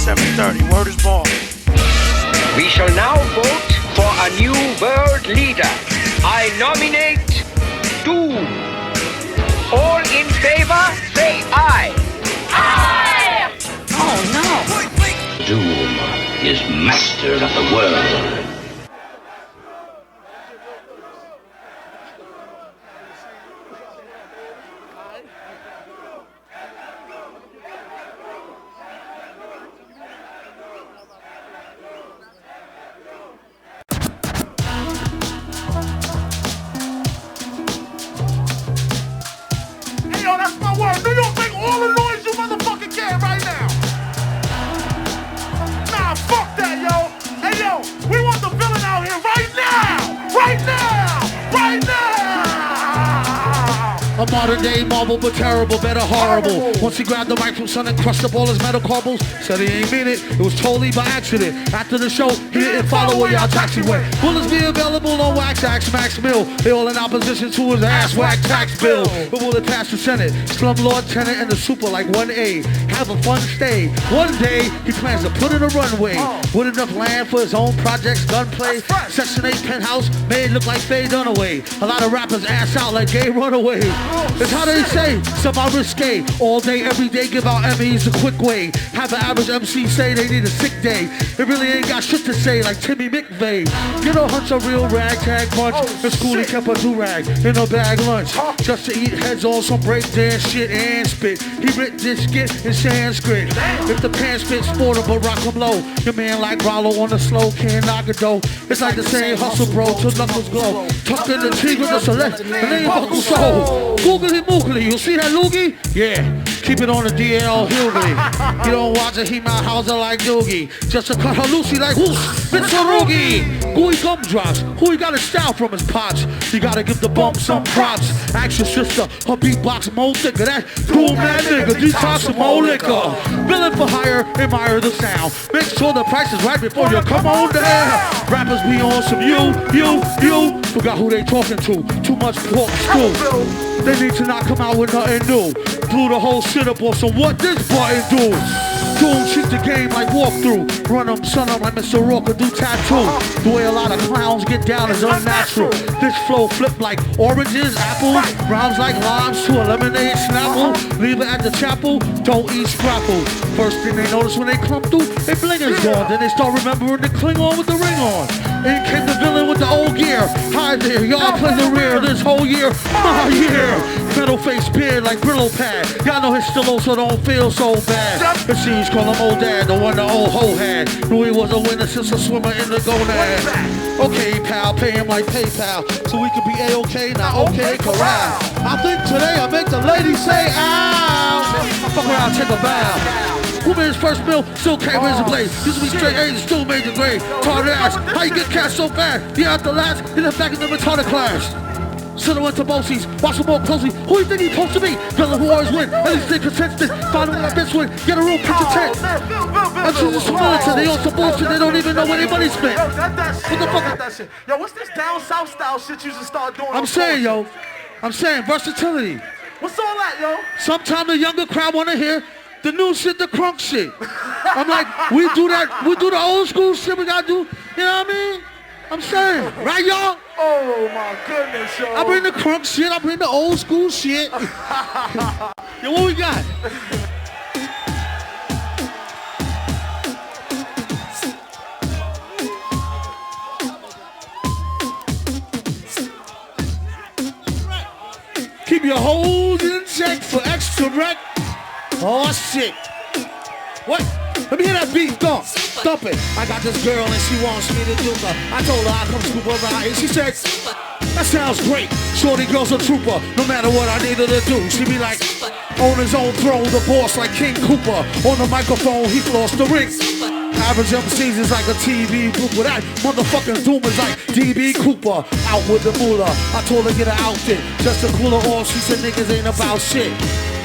7:30. Word is born. We shall now vote for a new world leader. I nominate Doom. All in favor, say aye. Aye! Oh no! Doom is master of the world. A modern day marvel, but terrible, better horrible. Once he grabbed the mic from Sun and crushed up all his metal cobbles, said he ain't mean it, it was totally by accident. After the show, he didn't follow where y'all taxi went. Bullets be available on Wax Axe Max Mill. They all in opposition to his ass whack tax bill. But will it pass the Senate? Slumlord Tenant and the Super like 1A. Have a fun stay. One day, he plans to put in a runway. With enough land for his own projects, gunplay. Section 8 penthouse made look like Faye Dunaway. A lot of rappers ass out like gay runaways. It's how they say, somehow risque. All day, every day, give out Emmys the quick way. Have an average MC say they need a sick day. It really ain't got shit to say like Timmy McVeigh. Get a hunch of real ragtag punch. In school he kept a do-rag in a bag lunch. Just to eat heads on some breakdance shit and spit. He writ this skit in Sanskrit. If the pants fit, sport him, but rock him low. Your man like Rollo on the slow, can't knock it though. It's like the same hustle, bro, till knuckles glow. Tucked in the tree with the select, the name Buckle Soul. Googly moogly, you see that loogie? Yeah, keep it on the DL Hillbilly. You don't watch it, he my houser like Doogie. Just to cut her loosey like whoosh, it's a roogie. Gooey gumdrops, who he got his style from his pops. You gotta give the bump some props. Ask your sister, her beatbox more thicker. That cool man nigga, detox some more liquor. Villain for hire, admire the sound. Make sure the price is right before you come on down. Rappers be on some you. Forgot who they talking to. Too much pork stew. They need to not come out with nothing new. Blew the whole shit up on some what this button do. Doom shit the game like walkthrough. Run them, son up like Mr. Rocker, do tattoo. The way a lot of clowns get down is unnatural. This flow flip like oranges, apples. Rhymes like limes to a lemonade snapple. Leave it at the chapel, don't eat scrapple. First thing they notice when they clump through, they bling is gone. Then they start remembering the Klingon with the ring on. In came the villain with the old gear. Hi there, y'all play the rear this whole year. My year. Metal face beard like Brillo pad. Y'all know his still so don't feel so bad. Machines call him old dad, the one the old hoe had. Knew he was a winner since a swimmer in the gonad. Okay, pal, pay him like PayPal. So we could be A-OK, not okay, corral. I think today I make the ladies say, ow. Fuck around, take a bow. Who made his first meal? Still can't raise a blade. Used to be straight A's, still made the grade. Retarded ass, how you get cash so fast? Yeah, at the last, in the back of the retarded class. Should've went to Bosie's, watch him more closely. Who you think he's supposed to be? Villain who always win, at least they consistent. Find him that bitch win, get a real picture tent. I'm choosing some militant, they on some bullshit, they don't even know where their money spent. Yo, that What the fuck? that shit. Yo, what's this down south style shit you should start doing? I'm saying, yo, I'm saying versatility. What's all that, yo? Sometimes the younger crowd wanna hear the new shit, the crunk shit. I'm like, we do the old school shit we gotta do, you know what I mean? I'm saying, right y'all? Oh my goodness, yo. I bring the crunk shit, I bring the old school shit. Yo, what we got? Keep your hold in check for extra wreck. Oh shit. What? Let me hear that beat thump. Thump it. I got this girl and she wants me to do her. I told her I'd come scoop her out and she said, that sounds great. Shorty girl's a trooper. No matter what I need her to do. She be like, on his own throne, the boss like King Cooper. On the microphone, he lost the ring. Average MCs is like a TV group with that motherfucking Doom is like DB Cooper. Out with the moolah. I told her get an outfit just to cool her off. She said niggas ain't about shit.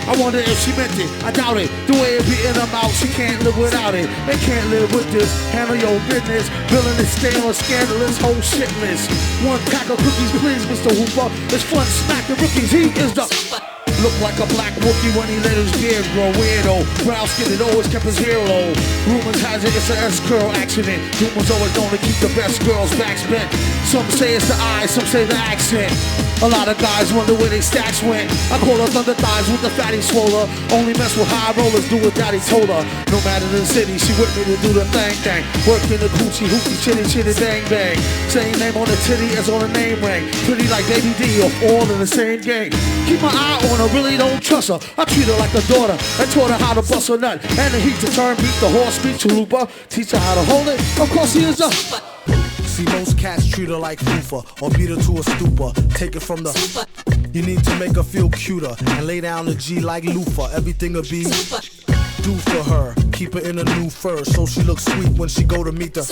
I wonder if she meant it, I doubt it. The way it be in her mouth, she can't live without it. They can't live with this, handle your business. Villainous, stainless, scandalous, whole shitless. One pack of cookies, please, Mr. Hooper. It's fun smacking rookies, he is the Looked like a black Wookiee when he let his beard grow. Weirdo, brown skin, it always kept his hair low. Rumors has it it's an S-curl accident. Doom was always known to keep the best girls' backs bent. Some say it's the eyes, some say the accent. A lot of guys wonder where they stacks went. I call her thunder thighs with the fatty swoller. Only mess with high rollers, do what daddy told her. No matter the city, she with me to do the thang. Work in the coochie, hoochie, chitty, bang, bang. Same name on the titty as on the name ring. Pretty like Baby D, or all in the same gang. Keep my eye on her, really don't trust her. I treat her like a daughter, and taught her how to bust a nut. And the heat to turn, beat the horse, speak to Lupa. Teach her how to hold it, of course he is a... See, most cats treat her like Fufa or beat her to a stupor. Take it from the you need to make her feel cuter and lay down the G like loofah. Everything'll be do for her. Keep her in a new fur so she looks sweet when she go to meet the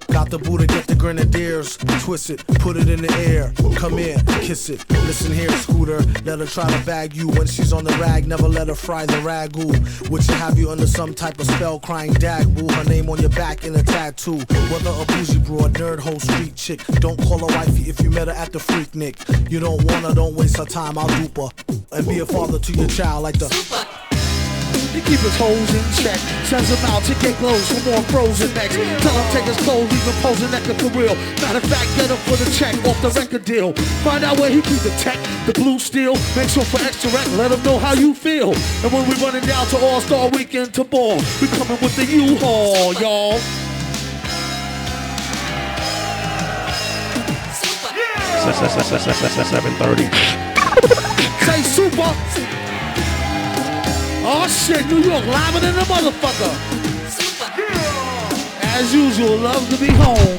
got the Buddha, get the grenadiers. Twist it, put it in the air. Come in, kiss it. Listen here, Scooter. Let her try to bag you when she's on the rag. Never let her fry the ragu. Which will have you under some type of spell, crying dag boo. Her name on your back in a tattoo. Whether a bougie broad, nerd, hoe, street chick. Don't call her wifey if you met her at the Freak Nick. You don't want her, don't waste her time. I'll dupe her and be a father to your child like the. He keep his hoes in check. Sends him out to get clothes for more frozen necks. Tell him take his clothes, leave him posing at the for real. Matter of fact, get him for the check off the record deal. Find out where he keep the tech, the blue steel. Make sure for extra rec, let him know how you feel. And when we running down to All-Star Weekend to ball, we coming with the Yee Haw, y'all. 7:30. Say super. Oh shit, New York, liver than a motherfucker. As usual, love to be home.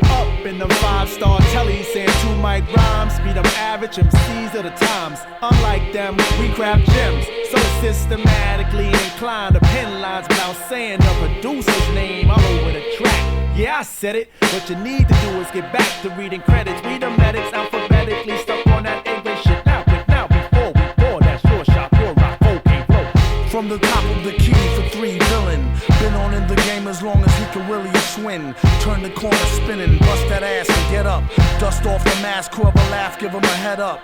Up in the 5-star telly, saying 2 mic rhymes, beat them average MCs of the times. Unlike them, we craft gems, so systematically inclined to pen lines without saying the producer's name all over the track. Yeah, I said it. What you need to do is get back to reading credits. Read the medics alphabetically, stuck on that English shit. Now, before we pour, that's your shop, your rock, okay, flow. From the top of the key for 3 villain. Been on in the game as long as he can really swing. Turn the corner spinning, bust that ass and get up. Dust off the mask, whoever laugh, give him a head up.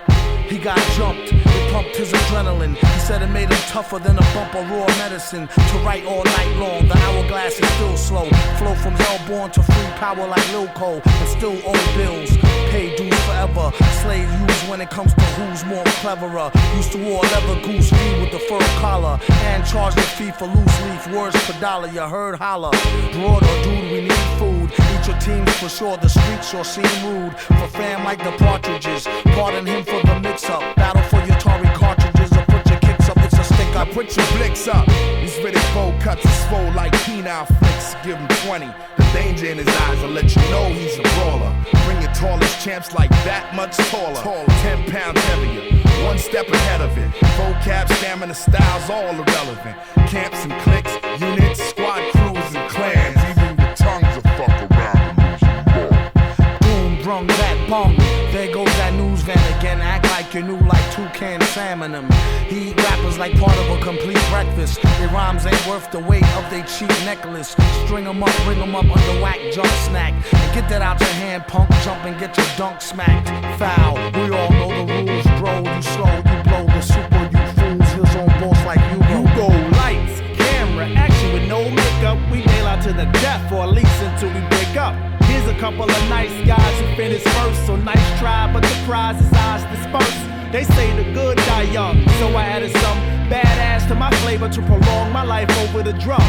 He got jumped, it pumped his adrenaline. He said it made him tougher than a bump of raw medicine. To write all night long, the hourglass is still slow. Flow from hellborn to free power like Lil Cole. And still owe bills, pay dues forever. Slave used when it comes to who's more cleverer. Used to wear leather goose fee with the fur collar. And charge the fee for loose leaf, words per dollar, you heard holler. Broad or dude, we need food. Eat your teams for sure, the streets sure seem rude. For fam like the Partridges, pardon him for the mix-up. Battle for your Tory cartridges or put your kicks up, it's a stick up. Put your blicks up. These Riddick bowl cuts is swole like penile flicks. Give him 20. The danger in his eyes will let you know he's a brawler. Bring your tallest champs like that much taller. 10 pounds heavier. One step ahead of it. Vocab, stamina, styles, all irrelevant. Camps and cliques, units, squad crews and clans. Even your tongues will fuck around and lose them all. Boom, brung that bong. There goes that news van again. Act like you knew like toucan salmon them. He eat rappers like part of a complete breakfast. Their rhymes ain't worth the weight of their cheap necklace. String them up, bring them up under whack jump snack. And get that out your hand, punk. Jump and get your dunk smacked. Foul, we all know the rules, bro. You slow, you blow the super, you fools. His own boss like you go. Lights, camera, action with no makeup. We nail out to the death, or at least until we break up. Here's a couple of nice guys who finish first. So nice try, but the prize is ours dispersed. They say the good die young, so I added some badass to my flavor to prolong my life over the drum.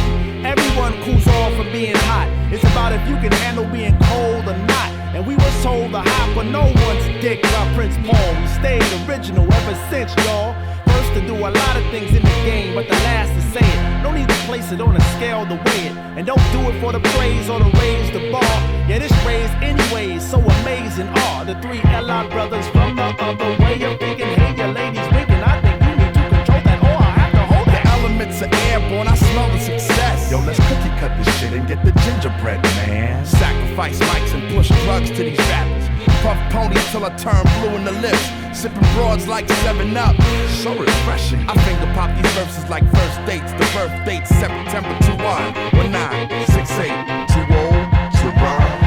Everyone cools off from being hot. It's about if you can handle being cold or not. And we were told to hop on no one's dick by Prince Paul. We stayed original ever since, y'all. First to do a lot of things in the game, but the last to say it. No need to place it on a scale to weigh it. And don't do it for the praise or to raise the bar. Yeah, this raised anyways, so amazing are the 3 L.I. brothers from the other way. You're thinking, hey, your ladies winking. I think you need to control that, or I have to hold that. The elements are airborne, I smell the success. Yo, let's cookie cut this shit and get the gingerbread, man. Sacrifice mics and push drugs to these rappers. Puff ponies till I turn blue in the lips. Sipping broads like 7-Up. So refreshing. I finger pop these verses like first dates. The birth date September 21 19 68 20 Survive.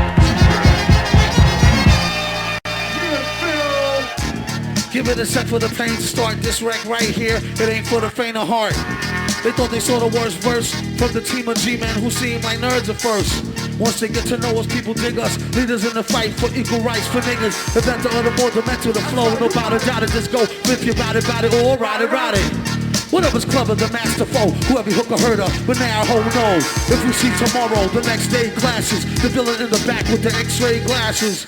Give it a sec for the pain to start this wreck right here. It ain't for the faint of heart. They thought they saw the worst verse from the team of G-men who seemed like nerds at first. Once they get to know us, people dig us. Leaders in the fight for equal rights for niggas. Event the other more demented the flow. No doubt about it, just go with you, ride it, or ride it. What up is clever, the master foe, who every hooker heard of, but now who knows? If we see tomorrow, the next day clashes, the villain in the back with the x-ray glasses.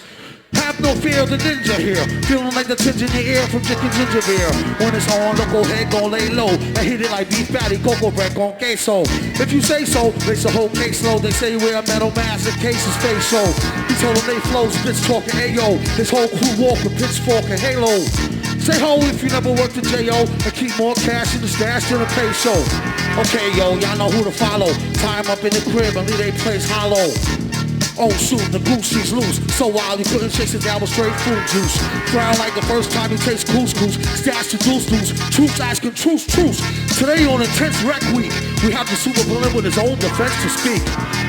Have no fear of the ninja here, feeling like the tinge in your ear from chicken ginger beer. When it's on, local head gon' lay low, and hit it like beef patty, cocoa bread, con queso. If you say so, race a whole case low. They say wear a metal mask in case his face so. He told them they flows, bitch talking ayo. His whole crew walk with pitchfork and halo. Say ho if you never worked at J.O. and keep more cash in the stash than a peso. Okay, yo, y'all know who to follow. Tie 'em up in the crib and leave they place hollow. Oh, shoot, the goose is loose. So wild, you couldn't chase it down with straight fruit juice. Frown like the first time you taste couscous. Stash to deuce. Troops asking truce. Today on Intense Rec Week, we have the super villain with his own defense to speak.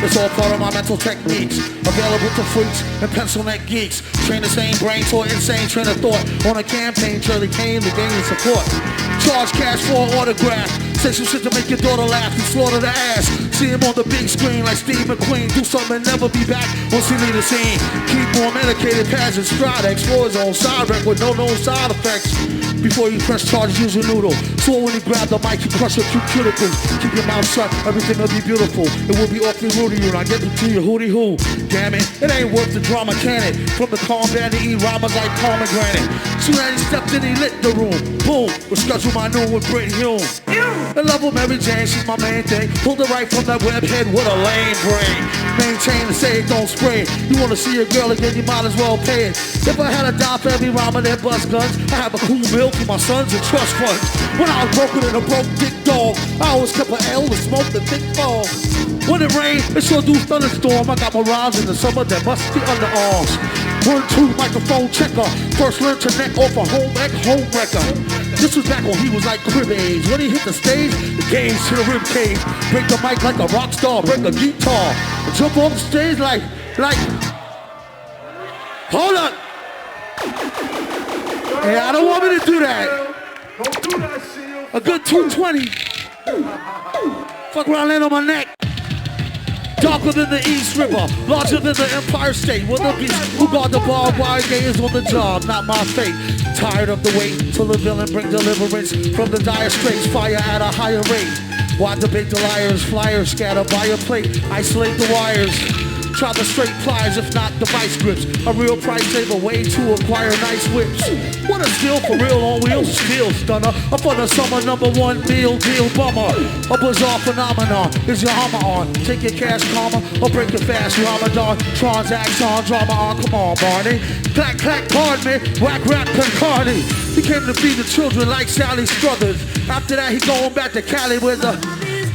It's all part of my mental techniques. Available to freaks and pencil neck geeks. Train the same brain to an insane train of thought. On a campaign, Shirley Kane to gain support. Charge cash for an autograph. Say some shit to make your daughter laugh and slaughter the ass. See him on the big screen like Steve McQueen. Do something and never be back once he leave the scene. Keep more medicated pads and stride. Explore his own side wreck with no known side effects. Before you press charges, use a noodle. So when you grab the mic, you crush your cute cuticles. Keep your mouth shut, everything will be beautiful. It will be awfully rude to you, and I get to your hootie hoo. Damn it, it ain't worth the drama, can it? From the calm band to eat rhymes like pomegranate. Soon as he stepped in, he lit the room. Boom, we'll schedule my new with Brit Hume. I love her, Mary Jane, she's my main thing. Pulled it right from that web head with a lame brain. Maintain and say it don't spray. You wanna see a girl again, you might as well pay it. If I had a die for every rhyme of their bust guns, I have a cool meal for my sons and trust funds. When I was broken in a broke dick dog, I always kept an L and smoked the thick fog. When it rained, it sure do thunderstorm. I got my rhymes in the summer that must be underarms. 1, 2, microphone checker. First learned to neck off a home wrecker. This was back when he was like crib age. When he hit the stage, the games to the rib cage. Break the mic like a rock star, break a guitar. Jump off the stage like, hold on. Yeah, I don't want me to do that. Don't do that, Seal. A good 220. Fuck around, land on my neck. Darker than the East River, larger than the Empire State. With the beast who guard the barbed wire gate is on the job, not my fate. Tired of the wait till the villain bring deliverance from the dire straits. Fire at a higher rate. Why debate the liars? Flyers scatter by a plate. Isolate the wires. Try the straight pliers, if not the vice grips. A real price saver, way to acquire nice whips. What a skill for real on wheels, steel stunner. Up on the summer #1 meal deal bummer. A bizarre phenomenon, is your hammer on? Take your cash karma, or break it fast, Ramadan. Transaction, drama on, come on Barney. Clack, clack, pardon me, whack, rap, Kon Karne. He came to feed the children like Sally Struthers. After that he going back to Cali with the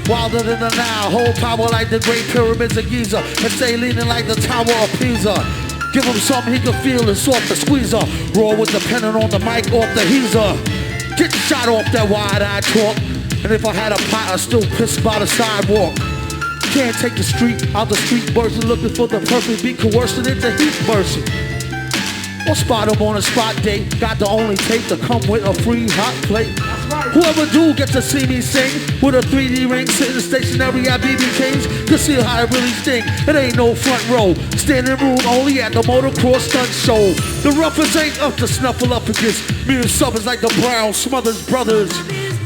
wilder than the Nile, hold power like the great pyramids of Giza, and stay leaning like the Tower of Pisa. Give him something he can feel and sort the squeezer. Roar with the pennant on the mic off the heezer. Get shot off that wide-eyed talk. And if I had a pot, I'd still piss by the sidewalk. Can't take the street out the street bursting, looking for the perfect beat, coercing into heat bursting. Or spot him on a spot date. Got to only take to come with a free hot plate. Whoever do get to see me sing with a 3D ring, sitting stationary at BB King's. You see how it really sting. It ain't no front row. Standing room only at the motocross stunt show. The roughest ain't up to snuffleupagus. Me and Subbers like the Brown Smothers Brothers.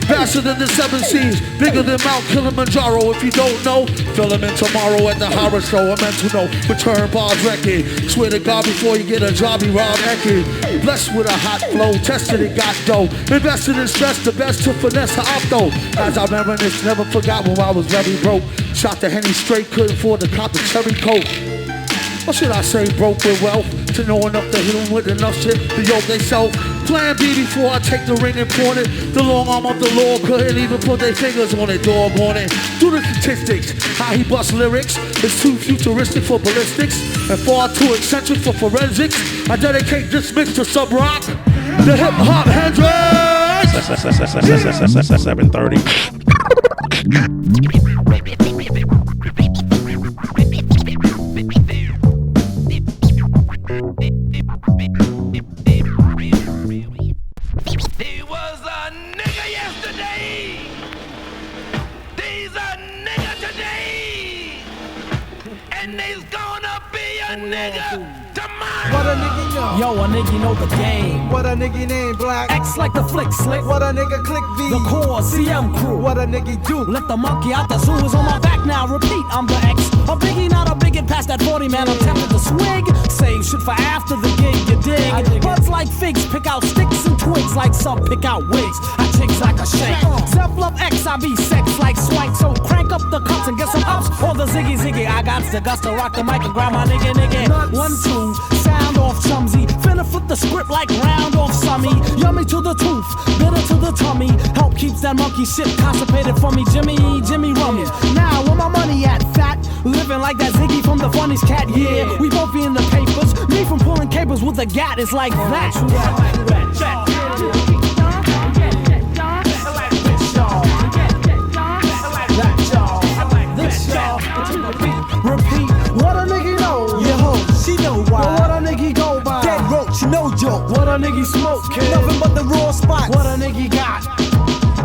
Faster than the 7 seas, bigger than Mount Kilimanjaro. If you don't know, fill them in tomorrow at the horror show. I'm meant to know, return bars record. Swear to God before you get a job, he Rob Eckerd. Blessed with a hot flow, tested it, got dough. Invested in stress, the best to finesse the opto. As I reminisce, never forgot when I was very broke. Shot the Henny straight, couldn't afford to cop the cherry coke. Or should I say broke with wealth? To know enough to hit them with enough shit to yoke they self. Plan B before I take the ring and pawn it. The long arm of the law couldn't even put their fingers on it, dog on it. Do the statistics, how he busts lyrics is too futuristic for ballistics and far too eccentric for forensics. I dedicate this mix to Sub Rock, the hip hop Hendrix. 7:30. He's a nigga today, and he's gonna be a nigga tomorrow. What a nigga know? Yo, a nigga know the game. What a nigga name Black? X like the flick slick. What a nigga click V. The core CM crew. What a nigga do? Let the monkey out the zoo is on my back now. Repeat, I'm the X. A biggie, not a bigot. Past that 40 man, I'm tempted to swig. Save shit for after the gig, you dig? Buds like figs, pick out sticks and twigs like some pick out wigs. I chicks like a shake. Self-love X, I be sex like swank. So crank up the cups and get some ups. Or the ziggy ziggy. I got the guts to rock the mic and grab my nigga. 1, 2, sound off chumsy. Finna flip the script like round off summy. Yummy to the tooth, bitter to the tummy. Help keeps that monkey shit constipated for me. Jimmy Rummy. Now where my money at, fat? Living like that Ziggy from the Funnies cat, yeah. We both be in the papers. Me from pulling capers with a gat is like that. Repeat, what a nigga know? Yee Haw, she know why. But what a nigga go by? Dead roach, no joke. What a nigga smoke, kid? Nothing but the raw spots. What a nigga got?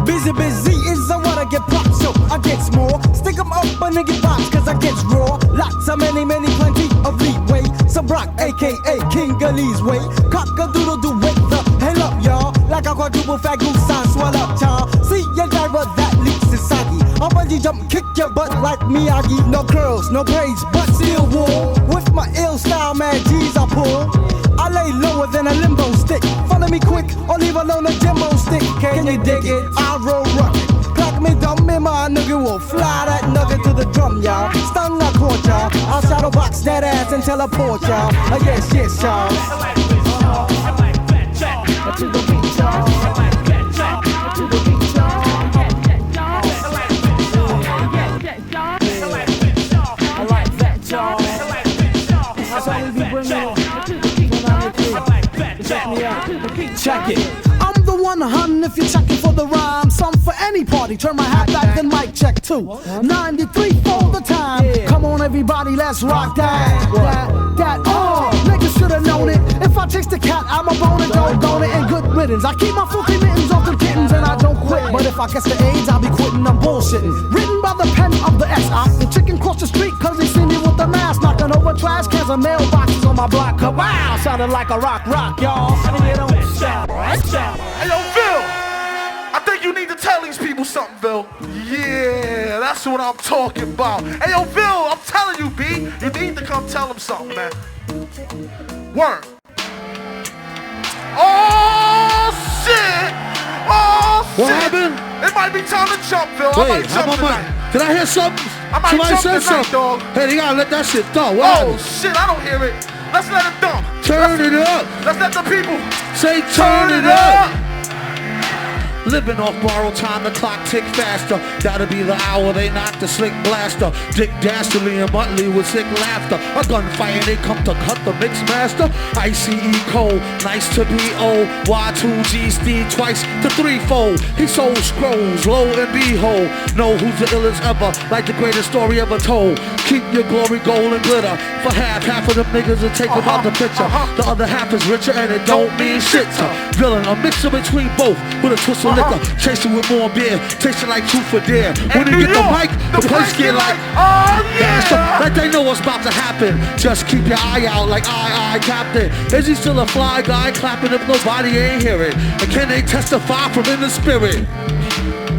Busy is I wanna get popped, so I get more. Stick 'em up a nigga box, cause I get raw. Lots of many, plenty of leeway. So Brock, aka King Gully's way. Cock-a-doodle-doo, wake the hell up, y'all. Like a quadruple fat goose sign, swell up, y'all. See your driver that leaks is soggy. I'll bungee jump, kick your butt like Miyagi. No curls, no braids, but still wool. With my ill style, man, G's I pull. I lay lower than a limbo stick. Follow me quick, or leave alone a Jimbo stick. Can you dig it? I'll roll rugged. Clock me dumb, me my nigga will fly that nugget to the drum, y'all. Stung I caught y'all. I'll shadow box that ass and teleport y'all. Yes, y'all. To the beat, y'all. To the beat, y'all. I like that, y'all. That's how we be bringing it. Check me out. Check it. I'm the one, hun, if you're checking for the rhyme. Some for any party. Turn my hat back, then mic check too. 93 for the time. Come on, everybody, let's rock that. Niggas should've known it. If I chase the cat, I'm a bone it, don't it, and good riddance. I keep my filthy mittens off the kittens and I don't quit. But if I catch the AIDS, I'll be quitting, I'm bullshitting. Written by the pen of the S.I. The chicken crossed the street cause they see me with the mask. Knocking over trash cans and mailboxes on my block. Wow, sounded like a rock, y'all. Hey, yo, Phil, I think you need to tell these people something, Phil. Yeah, that's what I'm talking about. Hey, yo, Phil, I'm telling you, B, you need to come tell them something, man. Word. Oh, shit. What happened? It might be time to jump, Phil. Wait, I might jump tonight. Did I hear something? I might Somebody jump said tonight, something. dog. Hey, you gotta let that shit dump. Oh, shit, I don't hear it. Let's let it dump. Turn it up. Let's let the people say turn it up. Living off borrowed time, the clock tick faster. That'll be the hour they knock the slick blaster. Dick Dastardly and Medley with sick laughter. A gunfight and they come to cut the mix master. ICE cold, nice to be old. Y2G Steve twice to threefold. He sold scrolls, lo and behold. Know who's the illest ever, like the greatest story ever told. Keep your glory, gold and glitter. For half of them niggas will take them out the picture. The other half is richer and it don't mean shit to villain. A mixture between both with a twist of liquor. Chasing with more beer, tasting like truth for dare. When you get the mic, the place get like, oh yeah! Like they know what's about to happen. Just keep your eye out like I captain. Is he still a fly guy clapping if nobody ain't hear it? And can they testify from in the spirit?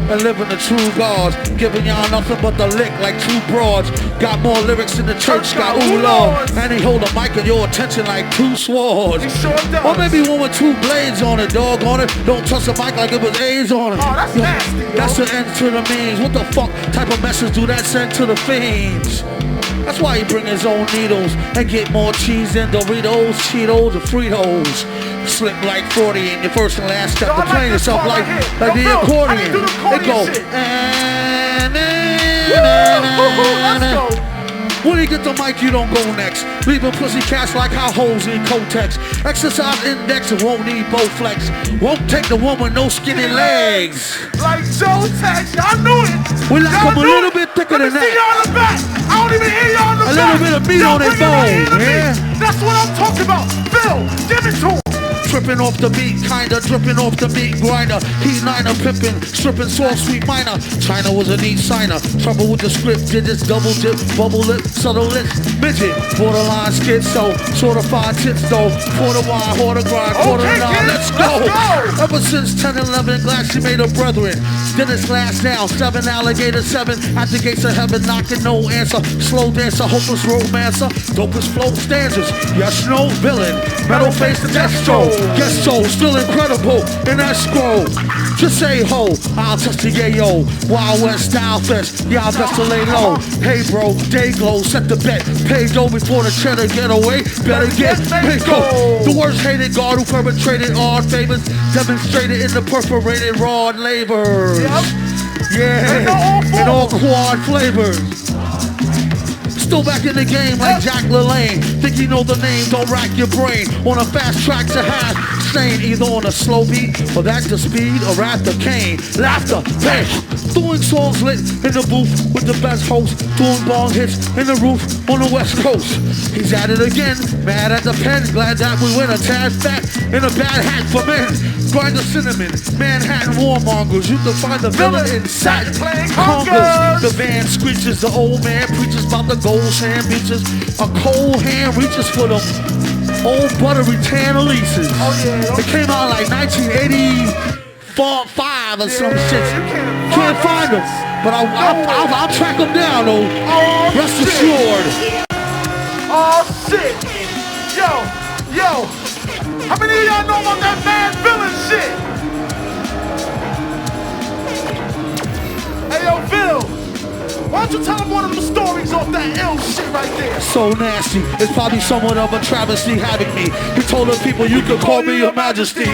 And living the true gods, giving y'all nothing but the lick like two broads. Got more lyrics than the church got ooh lord. And he hold a mic in your attention like two swords. He sure does. Or maybe one with two blades on it, dog on it. Don't touch the mic like it was A's on it. Oh, that's nasty, yo. That's the end to the means. What the fuck type of message do that send to the fiends? That's why he bring his own needles and get more cheese than Doritos, Cheetos, and Fritos. Slip like 40 in your first and last step. You're playing yourself like the accordion. It go. Let's go. When you get the mic, you don't go next. Leaving pussy cats like how hoes in Kotex. Exercise index and won't need Bowflex. Won't take the one with no skinny legs. Like Joe Tex, I knew it. We like them a little bit thicker than that. See y'all in the back. I don't even hear y'all in the back. A little bit of meat on their bone. Yeah. That's what I'm talking about. Phil, give it to him. tripping off the beat, kinda dripping off the meat grinder. Heat niner, pimping, stripping, soft, sweet minor. China was a neat signer. Trouble with the script, digits, double dip, bubble lip, subtle lips, midget, borderline schizo, certified tits though, quarter wide, quarter grind, quarter nine, let's go. Ever since 10, 11, glass she made her brethren. Dennis glass down, 7 alligator, 7 at the gates of heaven, knocking no answer. Slow dancer, hopeless romancer, dopest flow stanzas. Yes, no villain, metal face the destro. Guess so, still incredible in that scroll. Just say ho, I'll test the yayo. Wild West style fest, yeah, I best to lay low. Hey bro, day glow, set the bet. Pay dough before the cheddar get away. Better get go. The worst hated guard who perpetrated odd favors, demonstrated in the perforated rod labors. Yeah, in all quad flavors. Still back in the game like Jack LaLanne. Think you know the name, don't rack your brain. On a fast track to have sane, either on a slow beat or that's the speed or at the cane. Laughter, pain. Doing songs lit in the booth with the best host. Doing bong hits in the roof on the west coast. He's at it again, mad at the pen. Glad that we win a tad fat in a bad hat for men. Grind the cinnamon, Manhattan warmongers. You can find the villain in satin congas. The van screeches, the old man preaches about the gold sand beaches. A cold hand reaches for them old buttery tan Elises. It came out like 1984, 5 or some shit. Can't find them, but I'll track them down though. Rest assured. Oh shit! Yo! How many of y'all know about that mad villain shit? Hey yo, Phil! Why don't you tell him one of the stories off that ill shit right there? So nasty, it's probably somewhat of a travesty having me. He told the people you could call me your majesty.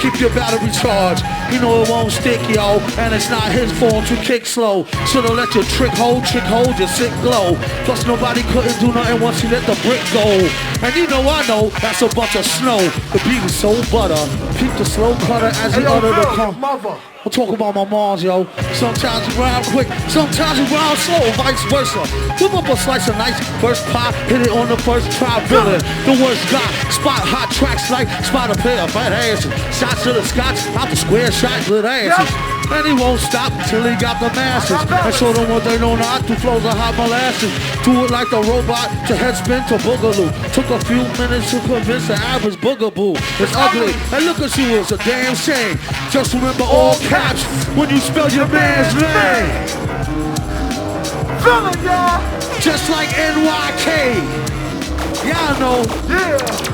Keep your battery charged, you know it won't stick, yo. And it's not his fault you kick slow. Should've let your trick hold your sick glow. Plus nobody couldn't do nothing once he let the brick go. And you know I know, that's a bunch of snow. The beat is so butter. Keep the slow cutter as he uttered the come. I'll talk about my moms, yo. Sometimes you round quick, sometimes you round slow, vice versa. Whip up a slice of nice first pop, hit it on the first try, villain. The worst guy, spot hot tracks like spot a pair of fat asses. Shots to the scotch, out the square shot, good asses. And he won't stop till he got the masses. And show them what they know not to flows of hot molasses. Do it like the robot to headspin to boogaloo. Took a few minutes to convince the average boogaboo. It's ugly, and look at you, it's a damn shame. Just remember all caps when you spell your man's name. Villain, y'all! Just like NYK. Y'all know. Yeah.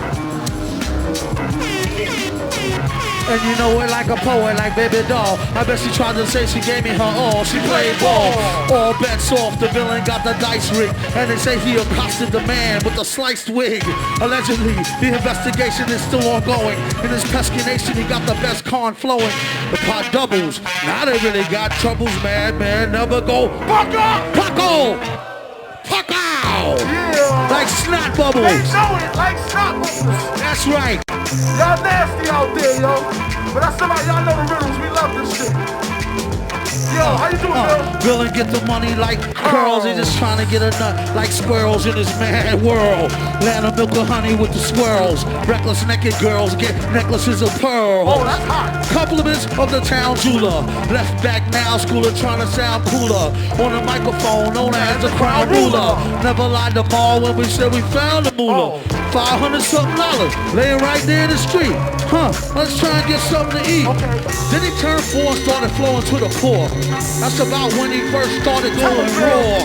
And you know it like a poet, like baby doll. I bet she tried to say she gave me her all. She played ball. All bets off, the villain got the dice rigged. And they say he accosted the man with the sliced wig. Allegedly, the investigation is still ongoing. In his pesky nation, he got the best con flowing. The pot doubles. Now they really got troubles, man. Never go. Puckle! Puckle! Yeah! Like snot bubbles. They know it, like snot bubbles. That's right. Y'all nasty out there, yo. But that's about y'all know the riddles. We love this shit. Yo, how you doing, Bill? Villain get the money like curls. He just trying to get a nut like squirrels in this mad world. Land of milk and honey with the squirrels. Reckless naked girls get necklaces of pearls. Oh, that's hot. Compliments of the town jeweler. Left back now, schooler trying to sound cooler. On the microphone, known as the crown ruler. Never lied to Paul when we said we found the moolah. $500-something, laying right there in the street. Let's try and get something to eat. Then he turned 4 and started flowing to the poor. That's about when he first started going raw.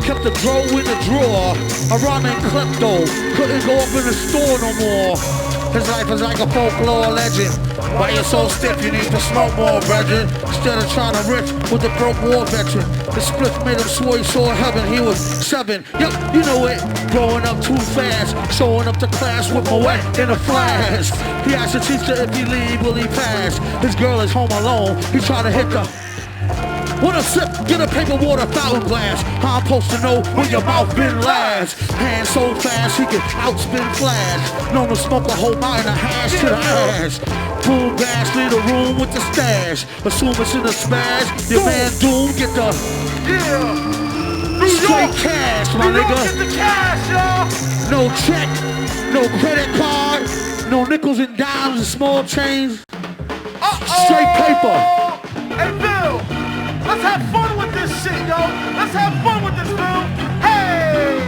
Kept the grow in the drawer. A rhyming klepto. Couldn't go up in the store no more. His life is like a folklore legend. Why you're so stiff, you need to smoke more, brethren. Instead of trying to rich with the broke war veteran. The split made him swear he saw heaven, he was 7. Yup, you know it. Growing up too fast. Showing up to class with my wet in a flash. He asked the teacher if he leave, will he pass? His girl is home alone. He tried to hit the... Want a sip? Get a paper water fountain glass. How I'm supposed to know when your mouth been last? Hand so fast he can outspin flash. Known to smoke a whole mountain of hash to the ass. Pull gas, leave the room with the stash. Assume it's in the smash. Your man Doom get the straight cash, my nigga. Get the cash, y'all. No check, no credit card. No nickels and dimes and small change. Straight paper. Hey, Bill, let's have fun with this shit, yo. Let's have fun with this, Bill. Hey,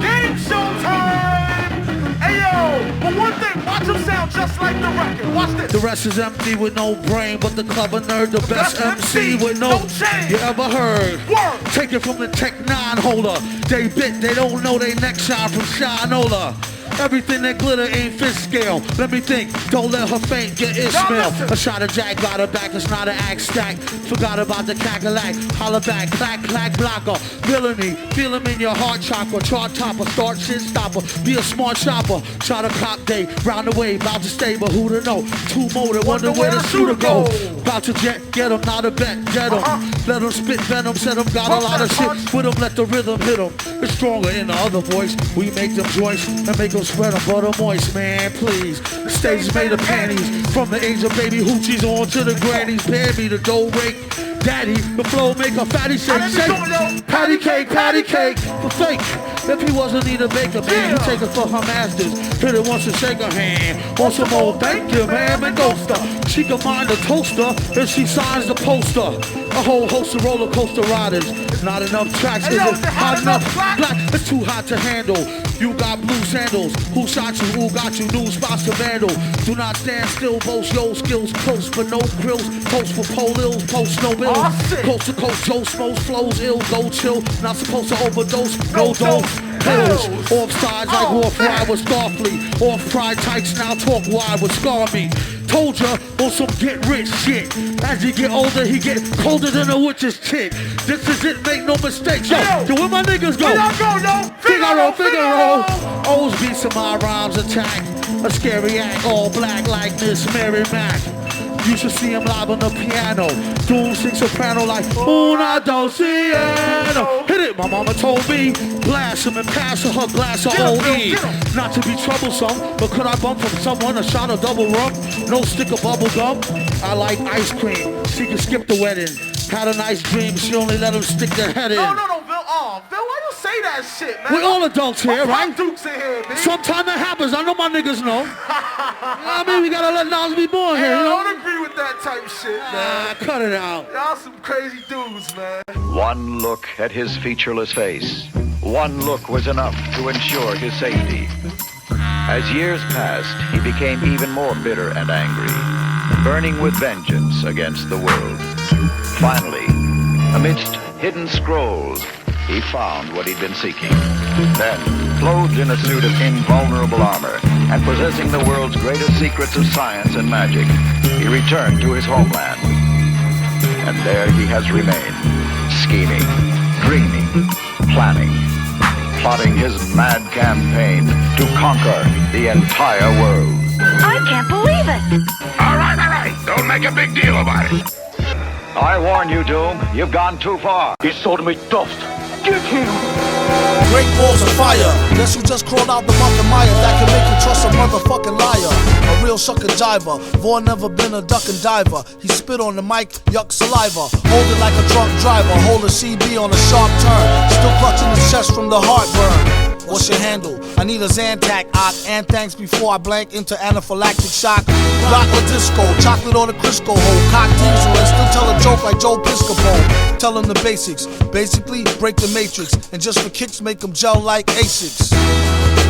game show time. Hey, yo, but one thing, watch them sound just like the record. Watch this. The rest is empty with no brain, but the clever nerd, the best MC with no change. You ever heard? Word. Take it from the Tech 9 holder. They bit, they don't know they neck shine from Shinola. Everything that glitter ain't fish scale. Let me think, don't let her faint, get Ishmael. A shot of Jack, got her back, it's not an axe stack. Forgot about the cackalack, holla back, clack, clack, blocker. Villainy, feel him in your heart chakra. Chart topper, start shit stopper. Be a smart shopper, shot a clock day. Round the way, about to stay, but who to know? Two motor, wonder where the shooter go. About to jet, get him, not a bet, get him. Let him spit venom, set him, got a lot of shit. With him, let the rhythm hit him. It's stronger in the other voice. We make them joints and make them spread them butter moist, man, please. The stage is made of panties. From the age of baby hoochies on to the grannies. Pay me the dough rake. Daddy, the flow make a fatty shake, shake. Patty cake, for fake. If he wasn't need a baker, man, you take it for her masters. Hit it once and shake her hand. Want some more, thank you, man, and ghoster. She can mind the toaster if she signs the poster. A whole host of roller coaster riders. Not enough tracks, is it hot enough? Black, it's too hot to handle. You got blue sandals. Who shot you? Who got you? New spots to vandal. Do not stand still, boast your skills. Close for no grills. Post for pole ills. Post no bills. Coast to coast, Joe smokes, flows ill. Go chill. Not supposed to overdose. No dose. Pills. Off sides like off ride with Starfleet. Off fried tights now talk wide with Scar me. Told ya on some get rich shit. As you get older, he get colder than a witch's tit. This is it, make no mistakes. Yo, where my niggas go? Where y'all go, yo? Figaro. Always beats of my rhymes attack. A scary act, all black like Miss Mary Mac. You should see him live on the piano. Doomsday soprano like Una Dulciano. Hit it, my mama told me. Blast him and pass her glass of OE. Not to be troublesome, but could I bump from someone a shot of double rum? No stick of bubble gum. I like ice cream. She can skip the wedding. Had a nice dream. She only let him stick their head in. No, Bill. Bill, why you say that shit, man? We all adults here, right? Dukes in here, man. Sometimes that happens. I know my niggas know. I mean, we gotta let Nas be born here, I you know? don't agree with that type of shit, man. Cut it out. Y'all some crazy dudes, man. One look at his featureless face. One look was enough to ensure his safety. As years passed, he became even more bitter and angry, burning with vengeance against the world. Finally, amidst hidden scrolls, he found what he'd been seeking. Then, clothed in a suit of invulnerable armor and possessing the world's greatest secrets of science and magic, he returned to his homeland. And there he has remained, scheming, dreaming, planning, plotting his mad campaign to conquer the entire world. I can't believe it! All right. Don't make a big deal about it. I warn you, Doom. You've gone too far. He sold me dust. Get him! Great balls of fire. Guess who just crawled out the Mountain Maya that can make you trust a motherfucking liar? A real sucker jiver. Vaughn never been a duck and diver. He spit on the mic, yuck saliva. Hold it like a drunk driver. Hold a CB on a sharp turn. Still clutching his chest from the heartburn. What's your handle? I need a Zantac, and thanks before I blank into anaphylactic shock. Rock or disco, chocolate or the Crisco hole. Cock diesel and still tell a joke like Joe Piscopo. Tell them the basics. Basically, break the matrix. And just for kicks, make them gel like Asics.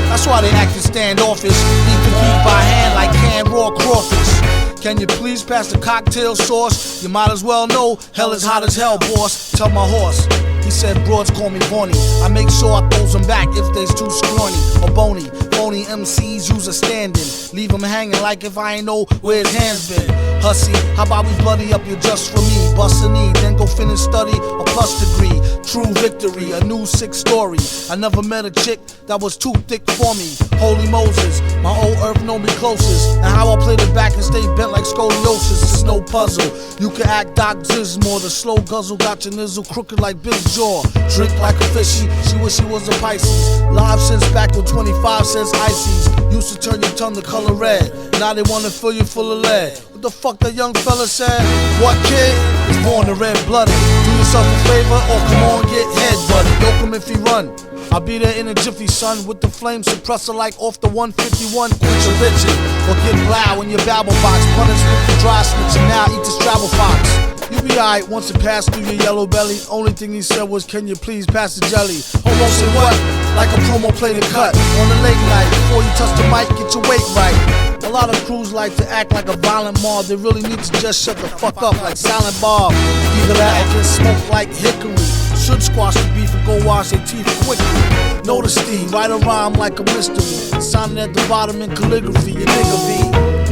That's why they acting standoffish. Eat the beat by hand like canned raw crawfish. Can you please pass the cocktail sauce? You might as well know, hell is hot as hell, boss. Tell my horse. He said broads call me Bonnie. I make sure I throws them back if they's too scrawny or bony. Phony MCs use a standing. Leave them hanging like if I ain't know where his hands been. Hussy, how about we bloody up you just for me? Bust a knee, then go finish study a plus degree. True victory, a new sick story. I never met a chick that was too thick for me. Holy Moses, my old earth know me closest. And how I play the back and stay bent like scoliosis, it's no puzzle. You can act Doc Zizmore, the slow guzzle got your nizzle crooked like Big Jaw. Drink like a fishy, she wish she was a Pisces. Live since back when 25 cents ices. Used to turn your tongue the color red. Now they wanna fill you full of lead. What the fuck that young fella said? What kid is born to red blooded? Do yourself a favor or come on get head butted. Yoke him if he run. I'll be there in a jiffy, son, with the flame suppressor like off the 151. Quit your bitching or get loud in your babble box. Punish with the dry snitch and now eat the Scrabble fox. You be alright once it passed through your yellow belly. Only thing he said was, can you please pass the jelly? Almost said what? Like a promo play to cut on a late night. Before you touch the mic, get your weight right. A lot of crews like to act like a violent mob. They really need to just shut the fuck up like Silent Bob. Either that or get smoked like hickory. Should squash the beef and go wash their teeth quickly. Notice Steve, write a rhyme like a mystery. Sign at the bottom in calligraphy, your nigga V.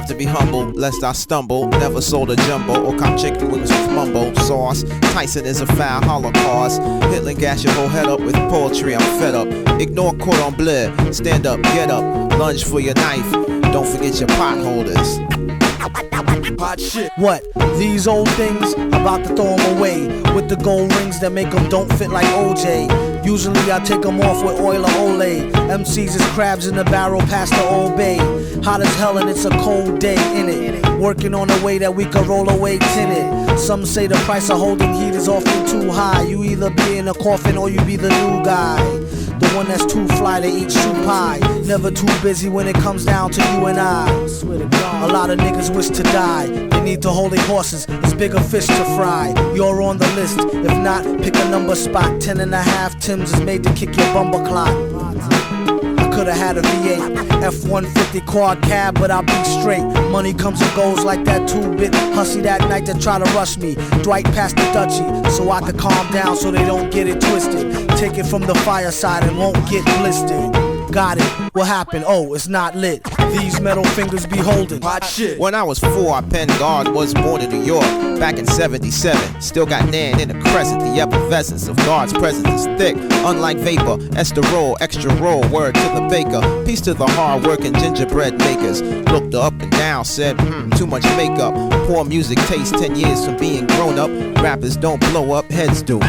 To be humble, lest I stumble. Never sold a jumbo or cop chicken wings with mumbo sauce. Tyson is a foul holocaust. Hitler gas your whole head up with poetry. I'm fed up. Ignore cordon bleu. Stand up, get up. Lunge for your knife. Don't forget your potholders. Hot shit. What? These old things? About to throw them away with the gold rings that make them don't fit like OJ. Usually I take them off with oil or Olay. MCs is crabs in the barrel past the Old Bay. Hot as hell and it's a cold day in it. Working on a way that we can roll away tinted. Some say the price of holding heat is often too high. You either be in a coffin or you be the new guy. The one that's too fly to eat shoe pie. Never too busy when it comes down to you and I. A lot of niggas wish to die. They need to hold their horses. It's bigger fish to fry. You're on the list. If not, pick a number spot. 10.5 Timbs is made to kick your bumper clock. I could've had a V8 F-150 quad cab, but I'll be straight. Money comes and goes like that 2-bit hussy that night that try to rush me. Dwight passed the Dutchie so I could calm down so they don't get it twisted. Take it from the fireside and won't get blistered. Got it. What happened? Oh, it's not lit. These metal fingers be holding hot shit. When I was 4, I penned God, was born in New York back in 77. Still got Nan in the crescent. The effervescence of God's presence is thick. Unlike vapor, esterol, extra roll. Word to the baker. Peace to the hard-working gingerbread makers. Looked up and down, said, too much makeup. Poor music taste, 10 years from being grown up. Rappers don't blow up, heads do.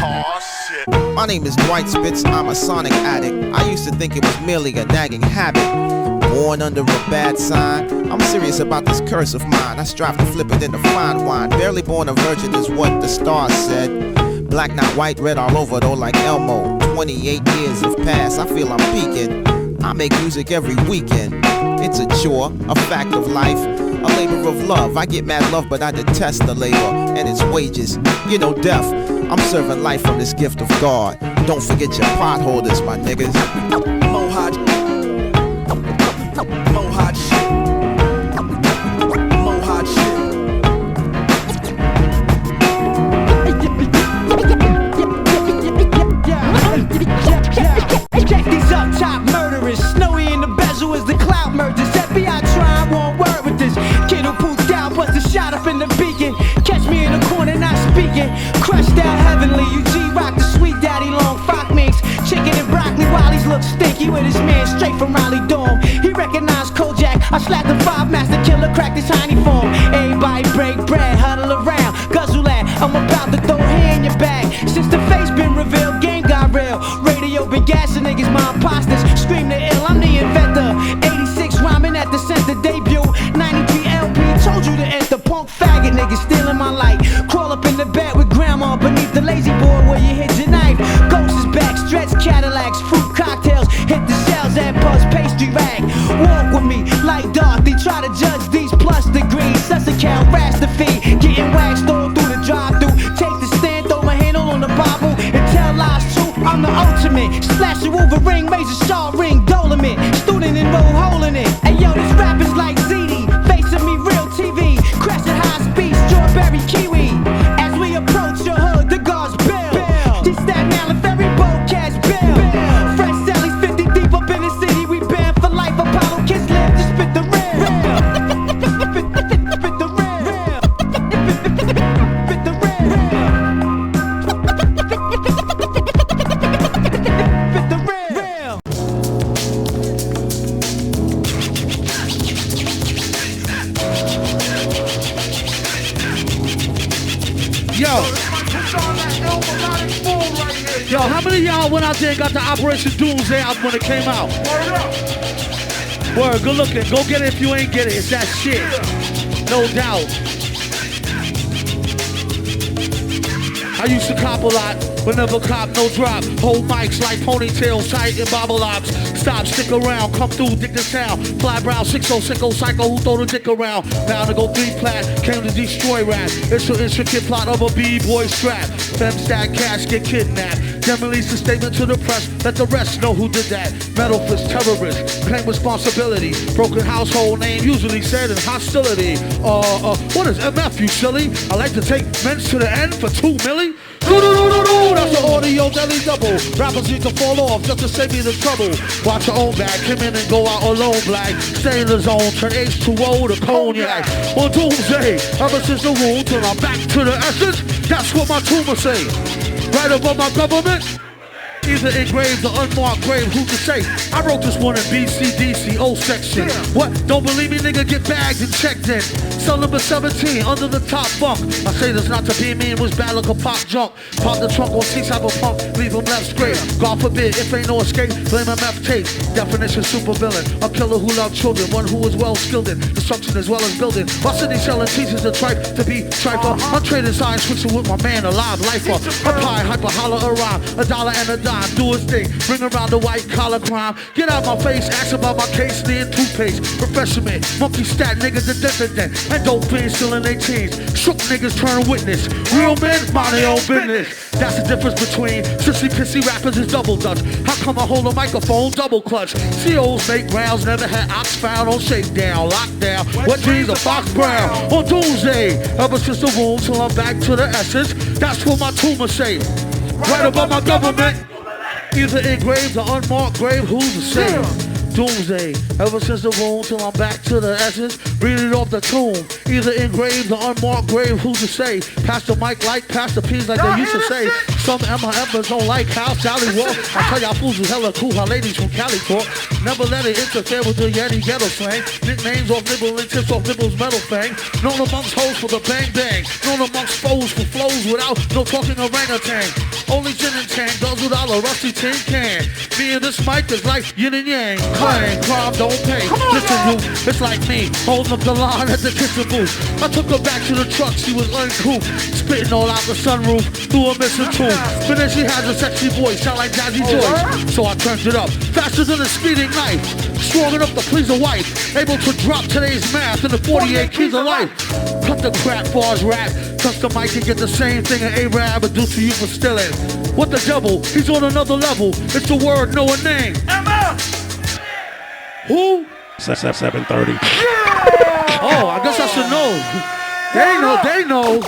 My name is Dwight Spitz, I'm a sonic addict. I used to think it was merely a nagging habit. Born under a bad sign, I'm serious about this curse of mine. I strive to flip it into fine wine. Barely born a virgin is what the stars said. Black, not white, red all over though like Elmo. 28 years have passed, I feel I'm peaking. I make music every weekend. It's a chore, a fact of life, a labor of love. I get mad love, but I detest the labor and its wages. You know, death. I'm serving life from this gift of God. Don't forget your potholders, my niggas. Mo hot shit. Mo hot shit. Mo hot shit. These up top murderers, snowy in the bezel as the cloud merges. FBI trying one word with this kid who pulls down, bust a shot up in the beacon. Catch me in the corner, not speaking. Crushed out heavenly, UG rock the sweet daddy long frock mix. Chicken and broccoli while he's look stinky with his man straight from Raleigh Dome. He recognized Kojak, I slapped the 5 master killer, cracked his tiny form. Everybody break bread, huddle around, guzzle that. I'm about to throw a hand in your bag. Since the face been revealed, game got real. Radio been gassing niggas, my imposters. Scream the ill, I'm the inventor. 86 rhyming at the center debut. 93 LP, told you to enter. Punk faggot niggas stealing my light. Crawl up in the bed with grandma beneath the lazy boy where you hid your knife. Ghost is back, stretch Cadillacs, fruit cocktails. Hit the shells and buzz pastry rag. Walk with me like dark, they try to judge these plus degrees. Such a cow, Rastafari, getting waxed all through the drive-thru. Take the stand, throw my handle on the Bible and tell lies too. I'm the ultimate. Splash a Wolverine, razor shaw ring, Dolomit. Student enroll, holding it. Hey yo, this rap is like ZD. Facing me, real TV. Crash at high speed, strawberry kiwi. As we approach your hood, the guards bill. This Staten Island ferry boat cash bill. Fresh Sally's 50 deep up in the city. We banned for life. Apollo kids live to spit the real. Spit the real. Spit the real. I went out there and got the Operation Doomsday album when it came out. Word, good looking. Go get it if you ain't get it. It's that shit. No doubt. I used to cop a lot, but never cop, no drop. Hold mics like ponytails, tight and bobble locks. Stop, stick around, come through, dick this town. Fly brow, 60 psycho who throw the dick around. Now to go 3 plat, came to destroy rap. It's an intricate plot of a B-boy strap. Fem stack cash, get kidnapped. Then release a statement to the press, let the rest know who did that. Metal fist, terrorist, claim responsibility. Broken household name, usually said in hostility. What is MF, you silly? I like to take men's to the end for 2 milli. That's the audio daily double. Rappers need to fall off just to save me the trouble. Watch your own back, come in and go out alone black. Stay in the zone, turn H2O to cognac. On Doomsday, ever since the wound till I'm back to the essence. That's what my tumor say. Right above my government. Either engraved or unmarked grave, who to say? I wrote this one in BCDC, O section. What? Don't believe me, nigga, get bagged and checked in. Cell number 17, under the top bunk. I say this not to be mean, was bad like a pop junk. Pop the trunk on C-type of punk, leave him left straight. God forbid, if ain't no escape, blame MF tape. Definition, super villain, a killer who loved children, one who is well skilled in destruction as well as building. My city selling teachers the tripe to be triper. I'm trading signs, switching with my man, alive lifer. Up high, hyper, holler around, $1 and a dime. Do his thing, bring around the white collar crime. Get out my face, ask about my case, then toothpaste. Professional, monkey stat niggas a dissident. And dope fiends still in their teens. Shook niggas turn witness. Real men mind their own business. That's the difference between sissy pissy rappers is double dutch. How come I hold a microphone double clutch? COs make rounds, never had ox found on shakedown, lockdown. What dreams of Fox Brown on Doomsday? Ever since the womb till I'm back to the essence. That's what my tumor say. Right above my government. Either engraved or unmarked grave, who's to say? Doomsday, ever since the womb till I'm back to the essence. Read it off the tomb. Either engraved or unmarked grave, who's to say? Pass the mic like pass the peas like they used to say. Some MIMers don't like how Sally walk. I tell y'all fools is hella cool, how ladies from Cali talk. Never let it interfere with the Yeti ghetto slang. Nicknames off nibble and tips off nibble's metal fang. Known amongst hoes for the bang bang. Known amongst foes for flows without no talking orangutan. Only gin and tang, does without a rusty tin can. Me and this mic is like yin and yang. Clang, crime don't pay. Listen, you, it's like me, holding up the line at the kitchen booth. I took her back to the truck, she was uncouth. Spitting all out the sunroof, through a missing tooth. But then she has a sexy voice, sound like Jazzy Joyce. So I turned it up, faster than a speeding knife. Strong enough to please a wife. Able to drop today's math in the 48 keys of life. Cut the crap bars rap. Touch the mic and get the same thing an Arab would do to you for stealing. What the devil? He's on another level. It's the word, know a name. Emma! Who? 7:30. Yeah! Oh, I guess I should know. They know. They know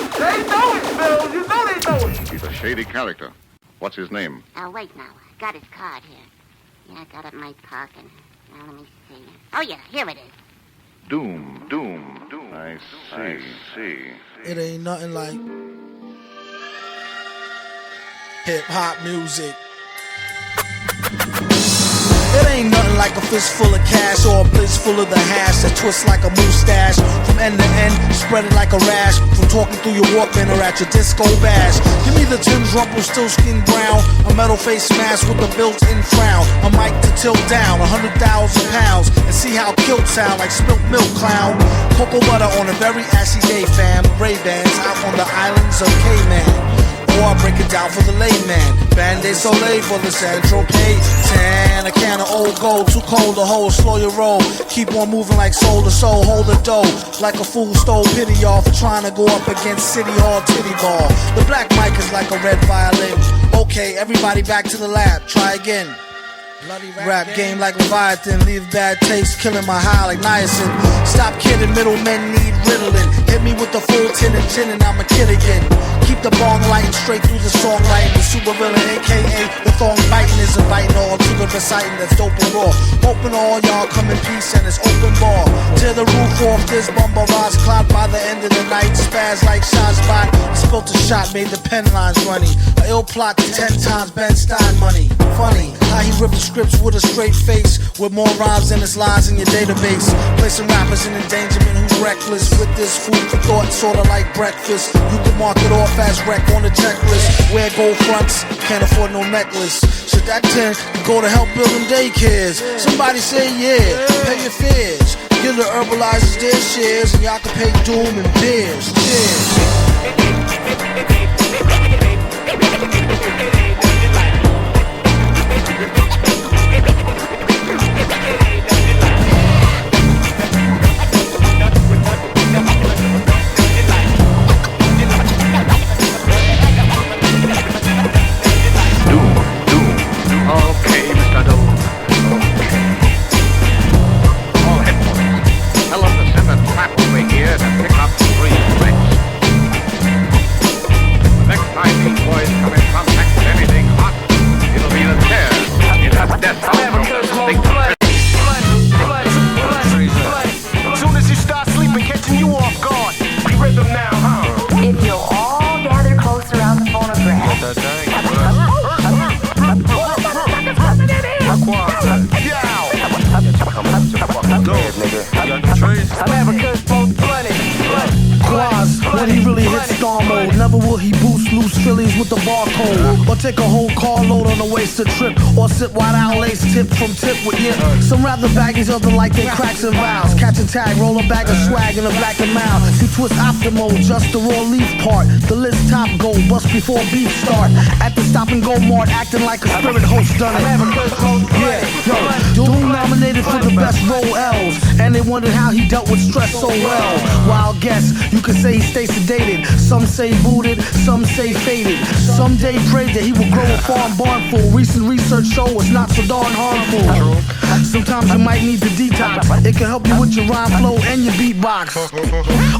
it, Phil. You know they know it. He's a shady character. What's his name? Oh, wait now. I got his card here. Yeah, I got it in my pocket. Now, let me see. Oh, yeah, here it is. Doom. I see. It ain't nothing like hip-hop music. It ain't nothing like a fist full of cash or a bliss full of the hash that twists like a mustache. From end to end, spread it like a rash. From talking through your Walkman or at your disco bash. Give me the Tim's Rumple, still skin brown. A metal face mask with a built-in frown. A mic to tilt down 100,000 pounds. And see how kilt sound like spilt milk clown. Cocoa butter on a very ashy day, fam. Ray-Bans out on the islands of Cayman. Or I break it down for the layman. Band-Aid Soleil for the Saint-Tropez. Tan, a can of old gold, too cold to hold, slow your roll. Keep on moving like soul to soul, hold the dough. Like a fool stole pity y'all for trying to go up against City Hall titty ball. The black mic is like a red violin. Okay, everybody back to the lab, try again. Rap game like Leviathan, leave bad taste, killing my high like niacin. Stop kidding, middlemen need riddling. Hit me with the full tin and gin and I'm a kid again. Keep the bong lighting straight through the songwriting. The super villain, aka the thong biting, is inviting all to the reciting that's dope and raw. Hoping all y'all come in peace and it's open bar. Tear the roof off this bumper rise cloud by the end of the night. Spaz like shot spot. Spilt a shot, made the pen lines runny. A ill plot to 10 times Ben Stein money. Funny how he Driven scripts with a straight face, with more rhymes than its lines in your database. Placing rappers in endangerment who's reckless. With this food for thought, sorta like breakfast. You can mark it off as wreck on the checklist. Wear gold fronts, can't afford no necklace. Should that 10 go to help building daycares? Somebody say yeah, pay your fears. Give the herbalizers their shares, and y'all can pay Doom and beers. Cheers. Take a whole carload on a wasted trip, or sip white owl lace tip from tip with yip. Some rather baggies, other like they cracks and vows. Catch a tag, roll a bag of swag in a black and mild. You twist optimal, just the raw leaf part. The list top go, bust before beef start. At the stop and go mart, acting like a spirit host done it. Yeah, yo, Doom nominated for the best role L's, and they wondered how he dealt with stress so well. Wild guess, you could say he stay sedated. Some say booted, some say faded. Someday prayed that he will grow a farm barn full. Recent research show it's not so darn harmful. Sometimes you might need the detox. It can help you with your rhyme flow and your beatbox.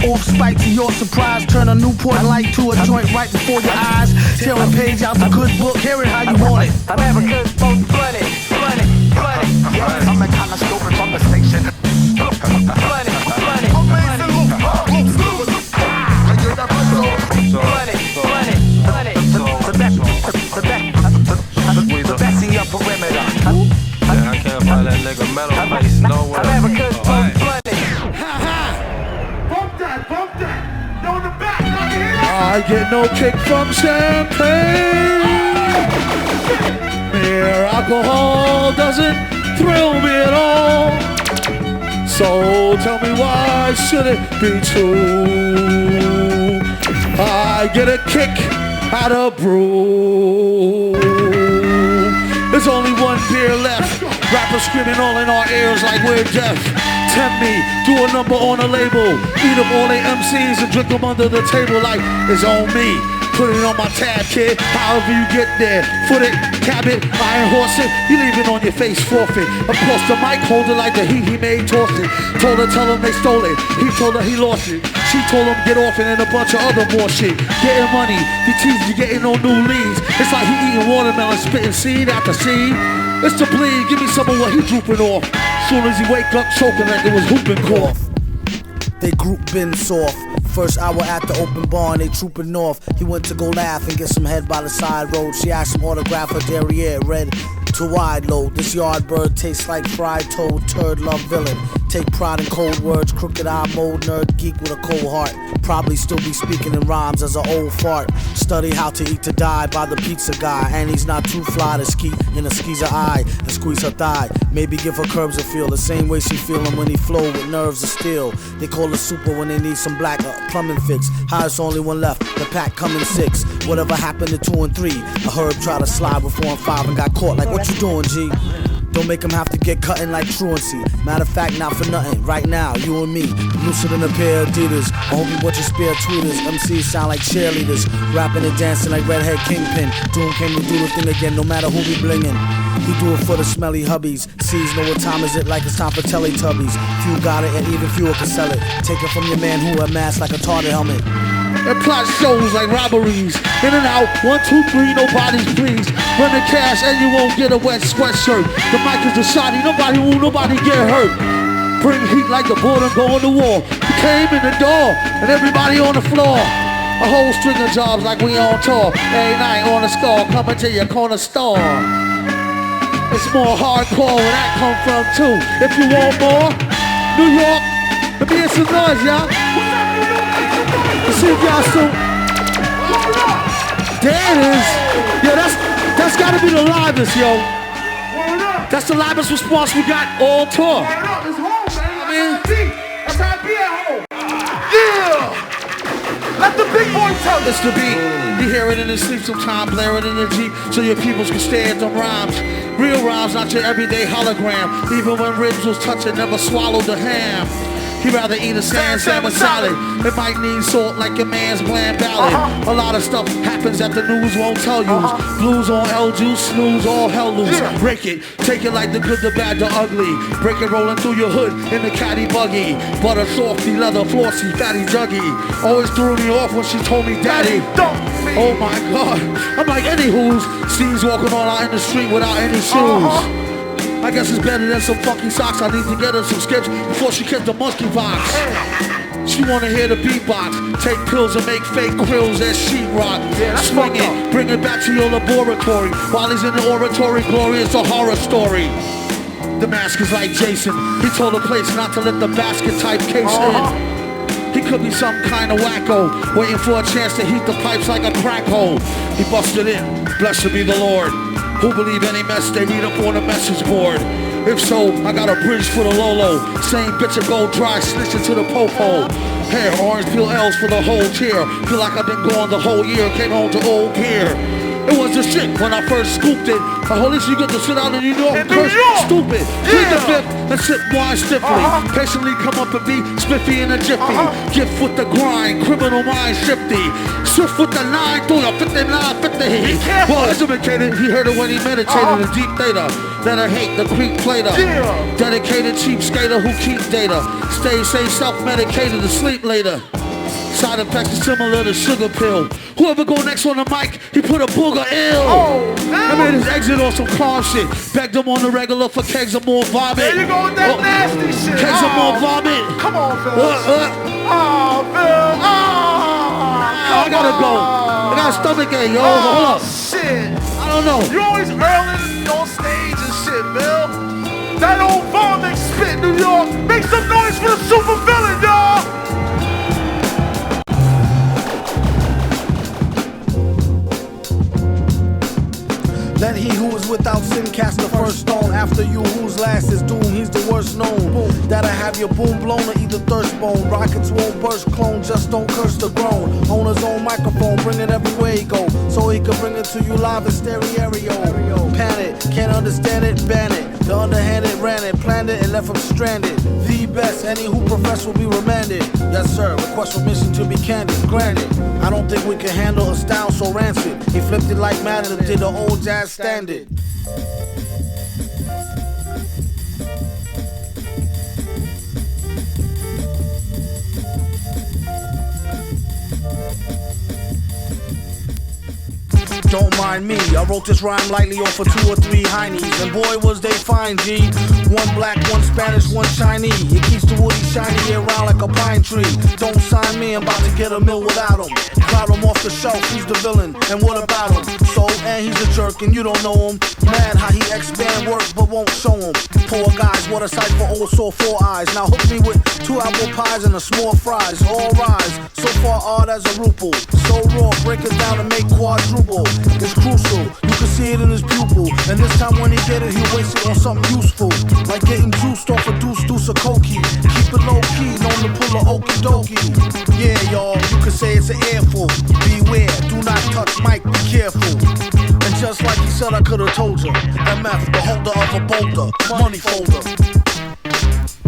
Off spike to your surprise, turn a Newport light to a joint right before your eyes. Tear a page out the good book, hear it how you want it. America's most flooded. I'm a kind of stupid from the station. The best in your perimeter. Yeah, I can't find that nigga metal face nowhere. America's most flooded. Bump that. Yo, in the back, now you hear that? I get no kick from champagne. Mere alcohol doesn't thrill me at all. So tell me why should it be true? I get a kick out of brew. There's only one beer left. Rappers screaming all in our ears like we're deaf. Tempt me, do a number on a label. Eat up all they MCs and drink them under the table like it's on me. Put it on my tab, kid, however you get there. Foot it, cab it, iron horse it. You leave it on your face, forfeit. Of course, the mic holder like the heat he made, tossed it. Told her, tell him they stole it. He told her he lost it. She told him get off it and a bunch of other more shit. Getting money, the teams you getting no new leads. It's like he eating watermelon, spitting seed after seed. It's to bleed, give me some of what he drooping off. Soon as he wake up choking like it was whooping cough. They group been soft. First hour at the open bar and they trooping north. He went to go laugh and get some head by the side road. She asked him autograph her derriere, red to wide load. This yard bird tastes like fried toad, turd love villain. Take pride in cold words, crooked eye mode, nerd geek with a cold heart. Probably still be speaking in rhymes as an old fart. Study how to eat to die by the pizza guy. And he's not too fly to ski in a skeezer eye and squeeze her thigh. Maybe give her curves a feel the same way she feelin' when he flow with nerves of steel. They call her super when they need some black plumbing fix. Highest only one left, the pack coming 6. Whatever happened to 2 and 3? A herb tried to slide with 4 and 5 and got caught like what you doing, G? Don't make him have to get cutting like truancy. Matter of fact, not for nothing. Right now, you and me, looser than a pair of Adidas. I hope you bought your spare tweeters. MCs sound like cheerleaders, rapping and dancing like redhead kingpin. Doom came to do the thing again, no matter who we blingin'. He do it for the smelly hubbies. Sees know what time is it, like it's time for Teletubbies. Few got it, and even fewer can sell it. Take it from your man who a mask like a target helmet. And plot shows like robberies. In and out, 1, 2, 3, nobody's pleased. Run the cash and you won't get a wet sweatshirt. The mic is the shotty, nobody get hurt. Bring heat like the border going to war. He came in the door and everybody on the floor. A whole string of jobs like we on tour. Every night on the score, coming to your corner store. It's more hardcore where that come from too. If you want more, New York, let me hear some noise, y'all. Let's see if y'all still. There it is. Yeah, that's gotta be the livest, yo. That's the livest response we got all tour. It's home, man. That's how it be at home. Yeah. Let the big boy tell you. It's the beat. You hear it in the sleep sometime, blare it in the Jeep, so your peoples can stay at them rhymes. Real rhymes, not your everyday hologram. Even when ribs was touching, never swallowed the ham. He'd rather eat a salmon salad. It might need salt like your man's bland ballad. A lot of stuff happens that the news won't tell you. Blues on L juice, snooze, all hell loose. Break it, take it like the good, the bad, the ugly. Break it rolling through your hood in the caddy buggy. Butter, softy, leather, flossy, fatty, juggy. Always threw me off when she told me daddy. Oh my God. I'm like any who's scenes walking all out in the street without any shoes. I guess it's better than some funky socks. I need to get her some skips before she gets the monkey box. She wanna hear the beatbox. Take pills and make fake grills as sheetrock. Swing it, bring it back to your laboratory. While he's in the oratory, glory is a horror story. The mask is like Jason. He told the place not to let the basket type case in. He could be some kind of wacko, waiting for a chance to heat the pipes like a crack hole. He busted in, blessed be the Lord. Who believe any mess they read up on the message board? If so, I got a bridge for the Lolo. Same bitch a go dry, snitching to the popo. Hair, orange peel L's for the whole cheer. Feel like I've been gone the whole year, came home to old gear. It was the shit when I first scooped it. Holy shit, you got to sit out in New York and curse stupid. Plead the fifth and sip wine stiffly. Patiently come up and be spiffy in a jiffy. Gift with the grind, criminal mind shifty. Swift with the 9 through the 59, 50. Well educated, he heard it when he meditated. A deep theta, that I hate, the creep plater. Dedicated cheap skater who keep data. Stay safe, self-medicated to sleep later. Side effects are similar to sugar pill. Whoever go next on the mic, he put a booger ill. I made his exit on some calm shit. Begged him on the regular for kegs of more vomit. There you go with that nasty shit. Kegs of more vomit. Come on, Phil. Phil. I gotta go. I got a stomach ache, yo. Hold up. Shit. I don't know. You always early on stage and shit, Bill. That old vomit spit, New York. Make some noise for the super villain, y'all. Let he who is without sin cast the first stone. After you whose last is doom, he's the worst known. That'll have your boom blown or either thirst bone. Rockets won't burst, clone, just don't curse the grown. Own his own microphone, bring it everywhere he go. So he can bring it to you live in stereo. Panic, can't understand it, ban it. The underhanded ran it, planned it, and left him stranded. The best, any who profess will be remanded. Yes sir, request permission to be candid, granted. I don't think we can handle a style so rancid. He flipped it like Madden did the old jazz standard. Don't mind me, I wrote this rhyme lightly on for 2 or 3 heinies. And boy was they fine, G. One black, one Spanish, one Chinese. It keeps the woody shiny year round like a pine tree. Don't sign me, I'm about to get a mill without him. Cloud him off the shelf, who's the villain? And what about him? So, and he's a jerk and you don't know him. Man, how he expand work but won't show him. Poor guys, what a sight for old sore 4 eyes. Now hook me with 2 apple pies and a small fries. All rise, so far odd as a ruple. So raw, break it down and make quadruple. It's crucial, you can see it in his pupil. And this time when he get it, he'll waste it on something useful. Like getting juiced off a deuce of cokie. Keep it low key, known to pull a okie dokie. Yeah, y'all, you can say it's an airful. Beware, do not touch mic, be careful. And just like he said, I could've told you. MF, the holder of a boulder, money folder.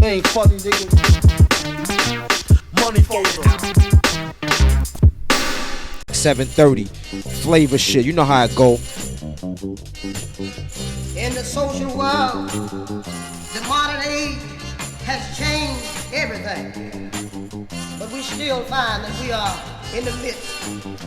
Ain't funny, nigga. Money folder. 7:30, flavor shit, you know how it go. In the social world, the modern age has changed everything. But we still find that we are in the midst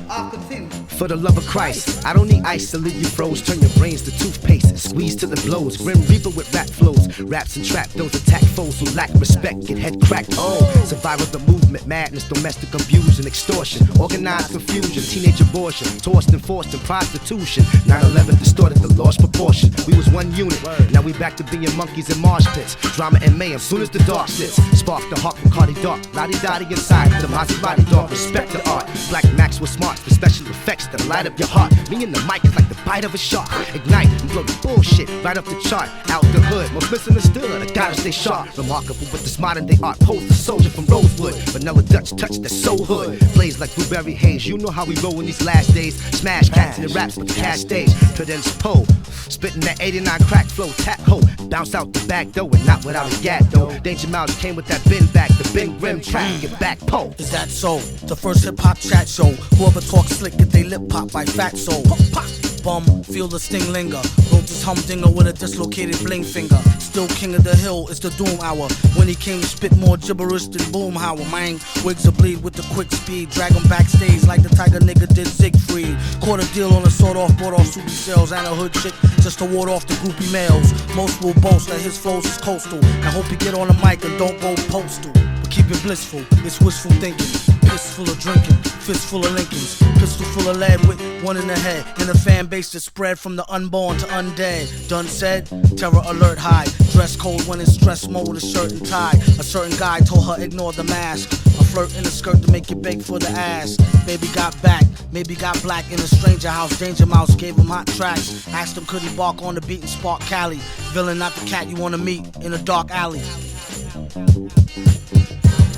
I'll continue. For the love of Christ, I don't need ice to leave you froze. Turn your brains to toothpaste, squeeze till it blows. Grim Reaper with rap flows, raps and trap. Those attack foes who lack respect, get head cracked. Oh, survival of the movement, madness, domestic abuse and extortion, organized confusion, teenage abortion, tossed and forced in prostitution. 9/11 distorted the lost proportion. We was one unit, now we back to being monkeys in marsh pits. Drama and mayhem, soon as the dark sits. Spark the hawk from Cardi Dark, Lottie-dottie inside, the Maserati dog, respect the art. Black Max with smarts for special effects that light up your heart. Me and the mic is like the bite of a shark. Ignite and blow the bullshit right up the chart. Out the hood, most misunderstood, I gotta stay sharp. Remarkable with this modern day art, pose the soldier from Rosewood. Vanilla Dutch touch the soul hood. Blaze like blueberry haze, you know how we roll in these last days. Smash cats in the raps with the cash stage. Cadence pole, spitting that 89 crack flow, tap hoe. Bounce out the back door and not without a gat though. Danger Mouse came with that bend back, the big rim track, get back pole. Is that so? The first hip hop chat show. Whoever talks slick get they lip pop by Fatso. Pop, pop. Bum, feel the sting linger. Wrote this humdinger with a dislocated bling finger. Still king of the hill, it's the doom hour. When he came to spit more gibberish than Boomhauer. Mang, wigs a bleed with the quick speed. Drag him backstage like the tiger nigga did Siegfried. Caught a deal on a sawed off, bought off super sales and a hood chick just to ward off the groupie males. Most will boast that his flows is coastal and hope he get on the mic and don't go postal. But keep it blissful, it's wishful thinking. Fist full of drinking, fist full of Lincolns, pistol full of lead with one in the head, and a fan base that spread from the unborn to undead. Done said, terror alert high, dress code when in stress mode, a shirt and tie. A certain guy told her ignore the mask, a flirt in a skirt to make you beg for the ass. Baby got back, maybe got black in a stranger house. Danger Mouse gave him hot tracks, asked him could he bark on the beat and spark Cali. Villain not the cat you wanna meet in a dark alley.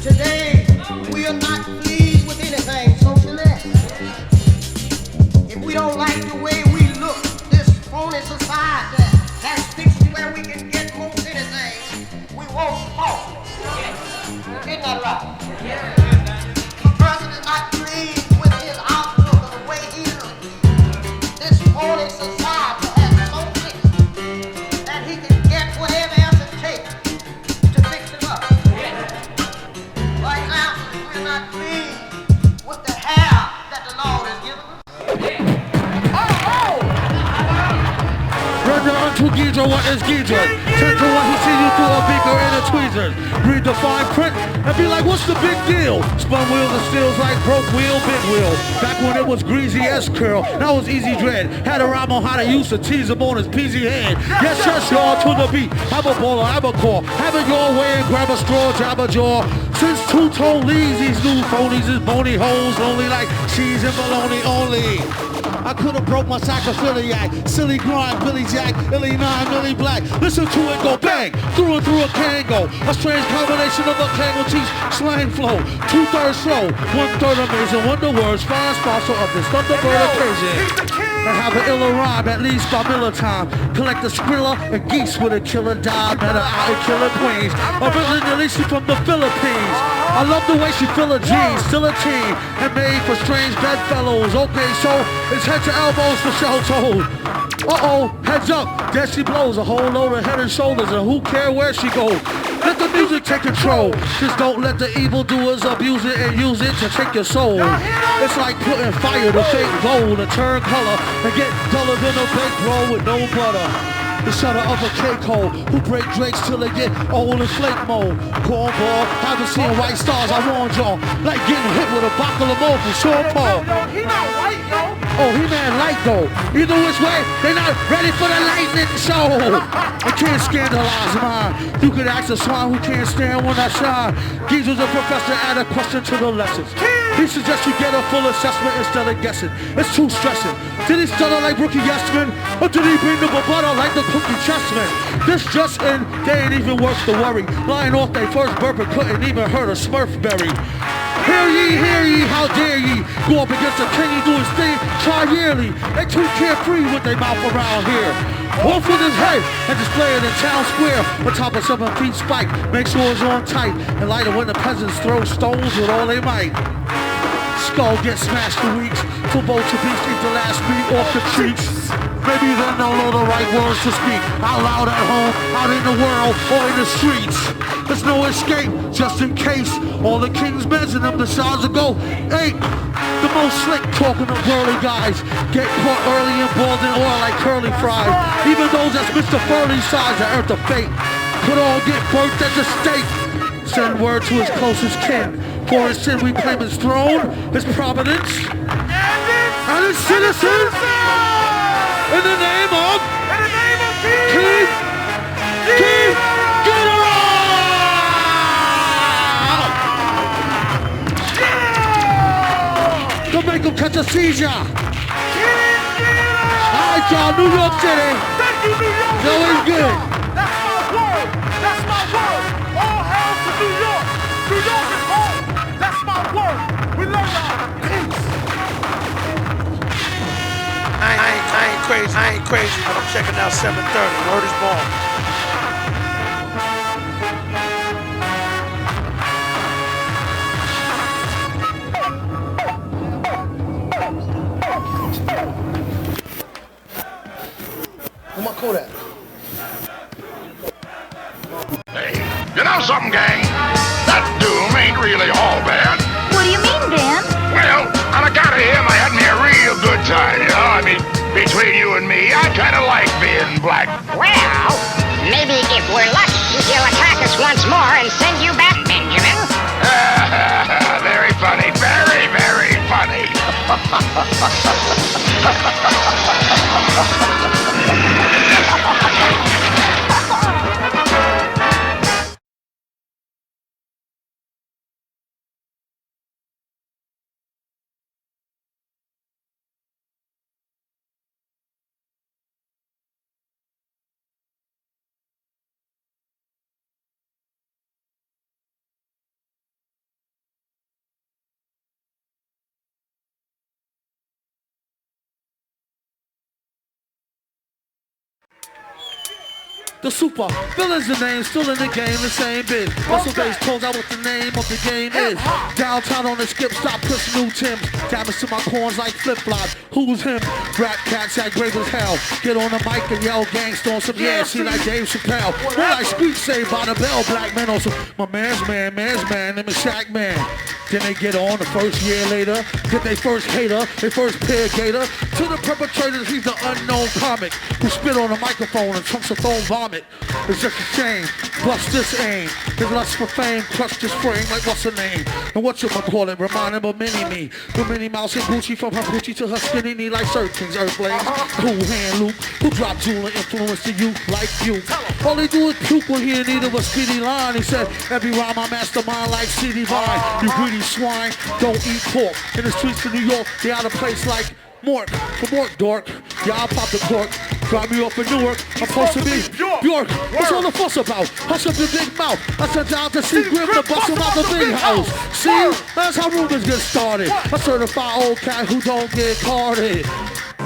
Today, we are not pleased with anything socially. If we don't like the way we look, this phony society has fixed where we can get most anything. We won't talk. Isn't that right? If a person is not pleased with his outlook or the way he looks, this phony society has so fixed that he can get whatever else it takes to fix him up. Right now, we're not pleased with the hair that the Lord has given us. Render unto Geedra what is Geedra. Turn to what he see you through a beaker and a tweezers. Read the fine print and be like, what's the big deal? Spun wheels and steels like broke wheel, big wheel. Back when it was greasy S-curl, now it's easy dread. Had a rhyme on how to use to tease him on his peasy head. Yes, y'all to the beat. I'm a baller, I'm a core. Have it your way and grab a straw, jab a jaw. Since two-tone leaves, these new phonies is bony hoes, lonely like cheese and bologna only. I could've broke my sacrophiliac, silly grind, Billy Jack, Illy 9, Millie Black. Listen to it go bang, through and through a Kango. A strange combination of a Kango teach, slang flow. 2/3 slow, 1/3 amazing wonder words. Fine sponsor of this Thunderbird occasion. And have an iller rhyme at least by Miller time. Collect the skrilla and geese with a killer dime. Better out in killer queens. Originally she from the Philippines. I love the way she fill her jeans, still a teen, and made for strange bedfellows. Okay, so it's head to elbows for show told. Uh-oh, heads up, there she blows a whole load of head and shoulders, and who care where she goes? Let the music take control. Just don't let the evildoers abuse it and use it to take your soul. It's like putting fire to fake gold and turn color and get duller than a baked roll with no butter. The shutter of a cake hole who break drakes till they get old and flake mold. Cornball, haven't seen white stars, I warned y'all. Like getting hit with a bottle of more from Sean Paul. He not white, yo. Oh, he man light though. Either which way, they not ready for the lightning show. I can't scandalize mine. You could ask a swine who can't stand when I shine. Geedra's a professor, add a question to the lessons. He suggests you get a full assessment instead of guessing. It's too stressing. Did he stutter like Rookie Yesman? Or did he bring the butter like the Cookie Chessman? This just in, they ain't even worth the worry. Lying off they first burp and couldn't even hurt a Smurfberry. Hear ye, how dare ye? Go up against a king, he do his thing, try yearly. They too carefree with their mouth around here. Off with his head and display it in town square. On top of 7 feet spike, make sure it's on tight. And light it when the peasants throw stones with all they might. Skull gets smashed for weeks. Football to beast, eat the last beat off the treats. Maybe then they'll know the right words to speak. Out loud at home, out in the world, or in the streets. There's no escape, just in case. All the king's beds and them decides to go 8. The most slick talking to burly guys get caught early and boiled in oil like curly fries. Even those that's Mr. Furley size that earth of fate could all get burnt as a steak. Send word to his closest kin. For his sin we claim his throne, his providence, and his citizens. In the name of King Geedra! Don't make him catch a seizure. Alright, y'all, New York City. Thank you, New York. Yo, it's good. That's my word. That's my word. All hail to New York. New York is home. That's my word. We love y'all. Peace. I ain't crazy, but I'm checking out 7:30. Word is born. Where my coat at? Hey, you know something, gang? That Doom ain't really all bad. What do you mean, Dan? Well, on account of him, I had me a real good time, you know? I mean, between you and me, I kind of like being black. Well, maybe if we're lucky, he'll attack us once more and send you back, Benjamin. Very funny, very, very funny. The super villain's the name, still in the game, the same bit. Russell Bass told out what the name of the game is. Downtown on the skip, stop pushing new Timbs. Damage to my corns like flip-flops. Who's him? Rap cats act brave as hell. Get on the mic and yell gangsta on some see like Dave Chappelle. More like Squeak saved by the bell, black men on some my man's man, them is Shaq man. Then they get on the first year later, get they first hater, they first pair gator. To the perpetrators, he's the unknown comic who spit on a microphone and chunks of phone vomit. It's just a shame, bust this aim. His lust for fame, crush this frame like what's her name? And what you call it, remind him of Mini-Me. The Minnie Mouse and Gucci, from her Gucci to her skinny knee like Sir Kings, Earthlings. Cool hand Luke, who dropped jewel and influence to you like you. All they do is puke when he in need of a speedy line. He said, every rhyme I mastermind like CD Vine. You greedy swine, don't eat pork. In the streets of New York, they out of place like Mort, from Mort, dork. Yeah, I'll pop the cork. Drive me off in Newark. I'm supposed to be Bjork. What's all the fuss about? Hush up your big mouth. I sent down to see Grim to bust him out the big house. See, that's how rumors get started. A certified old cat who don't get carded.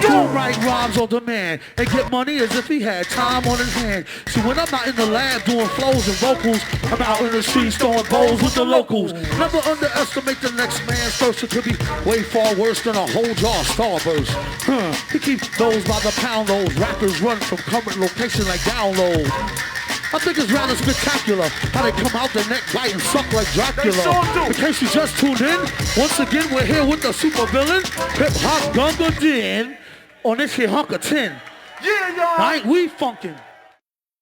Don't write rhymes on demand and get money as if he had time on his hand. See, when I'm not in the lab doing flows and vocals, I'm out in the streets throwing bowls with the locals. Never underestimate the next man's thirst. It could be way far worse than a whole jar of Starburst. He keeps those by the pound. Those rappers run from current location like download. I think it's rather spectacular how they come out the neck bite and suck like Dracula. In case you just tuned in, once again we're here with the super villain, Hip Hop Gunga Den, on this here hunk of 10. Yeah, y'all. Ain't we funkin'?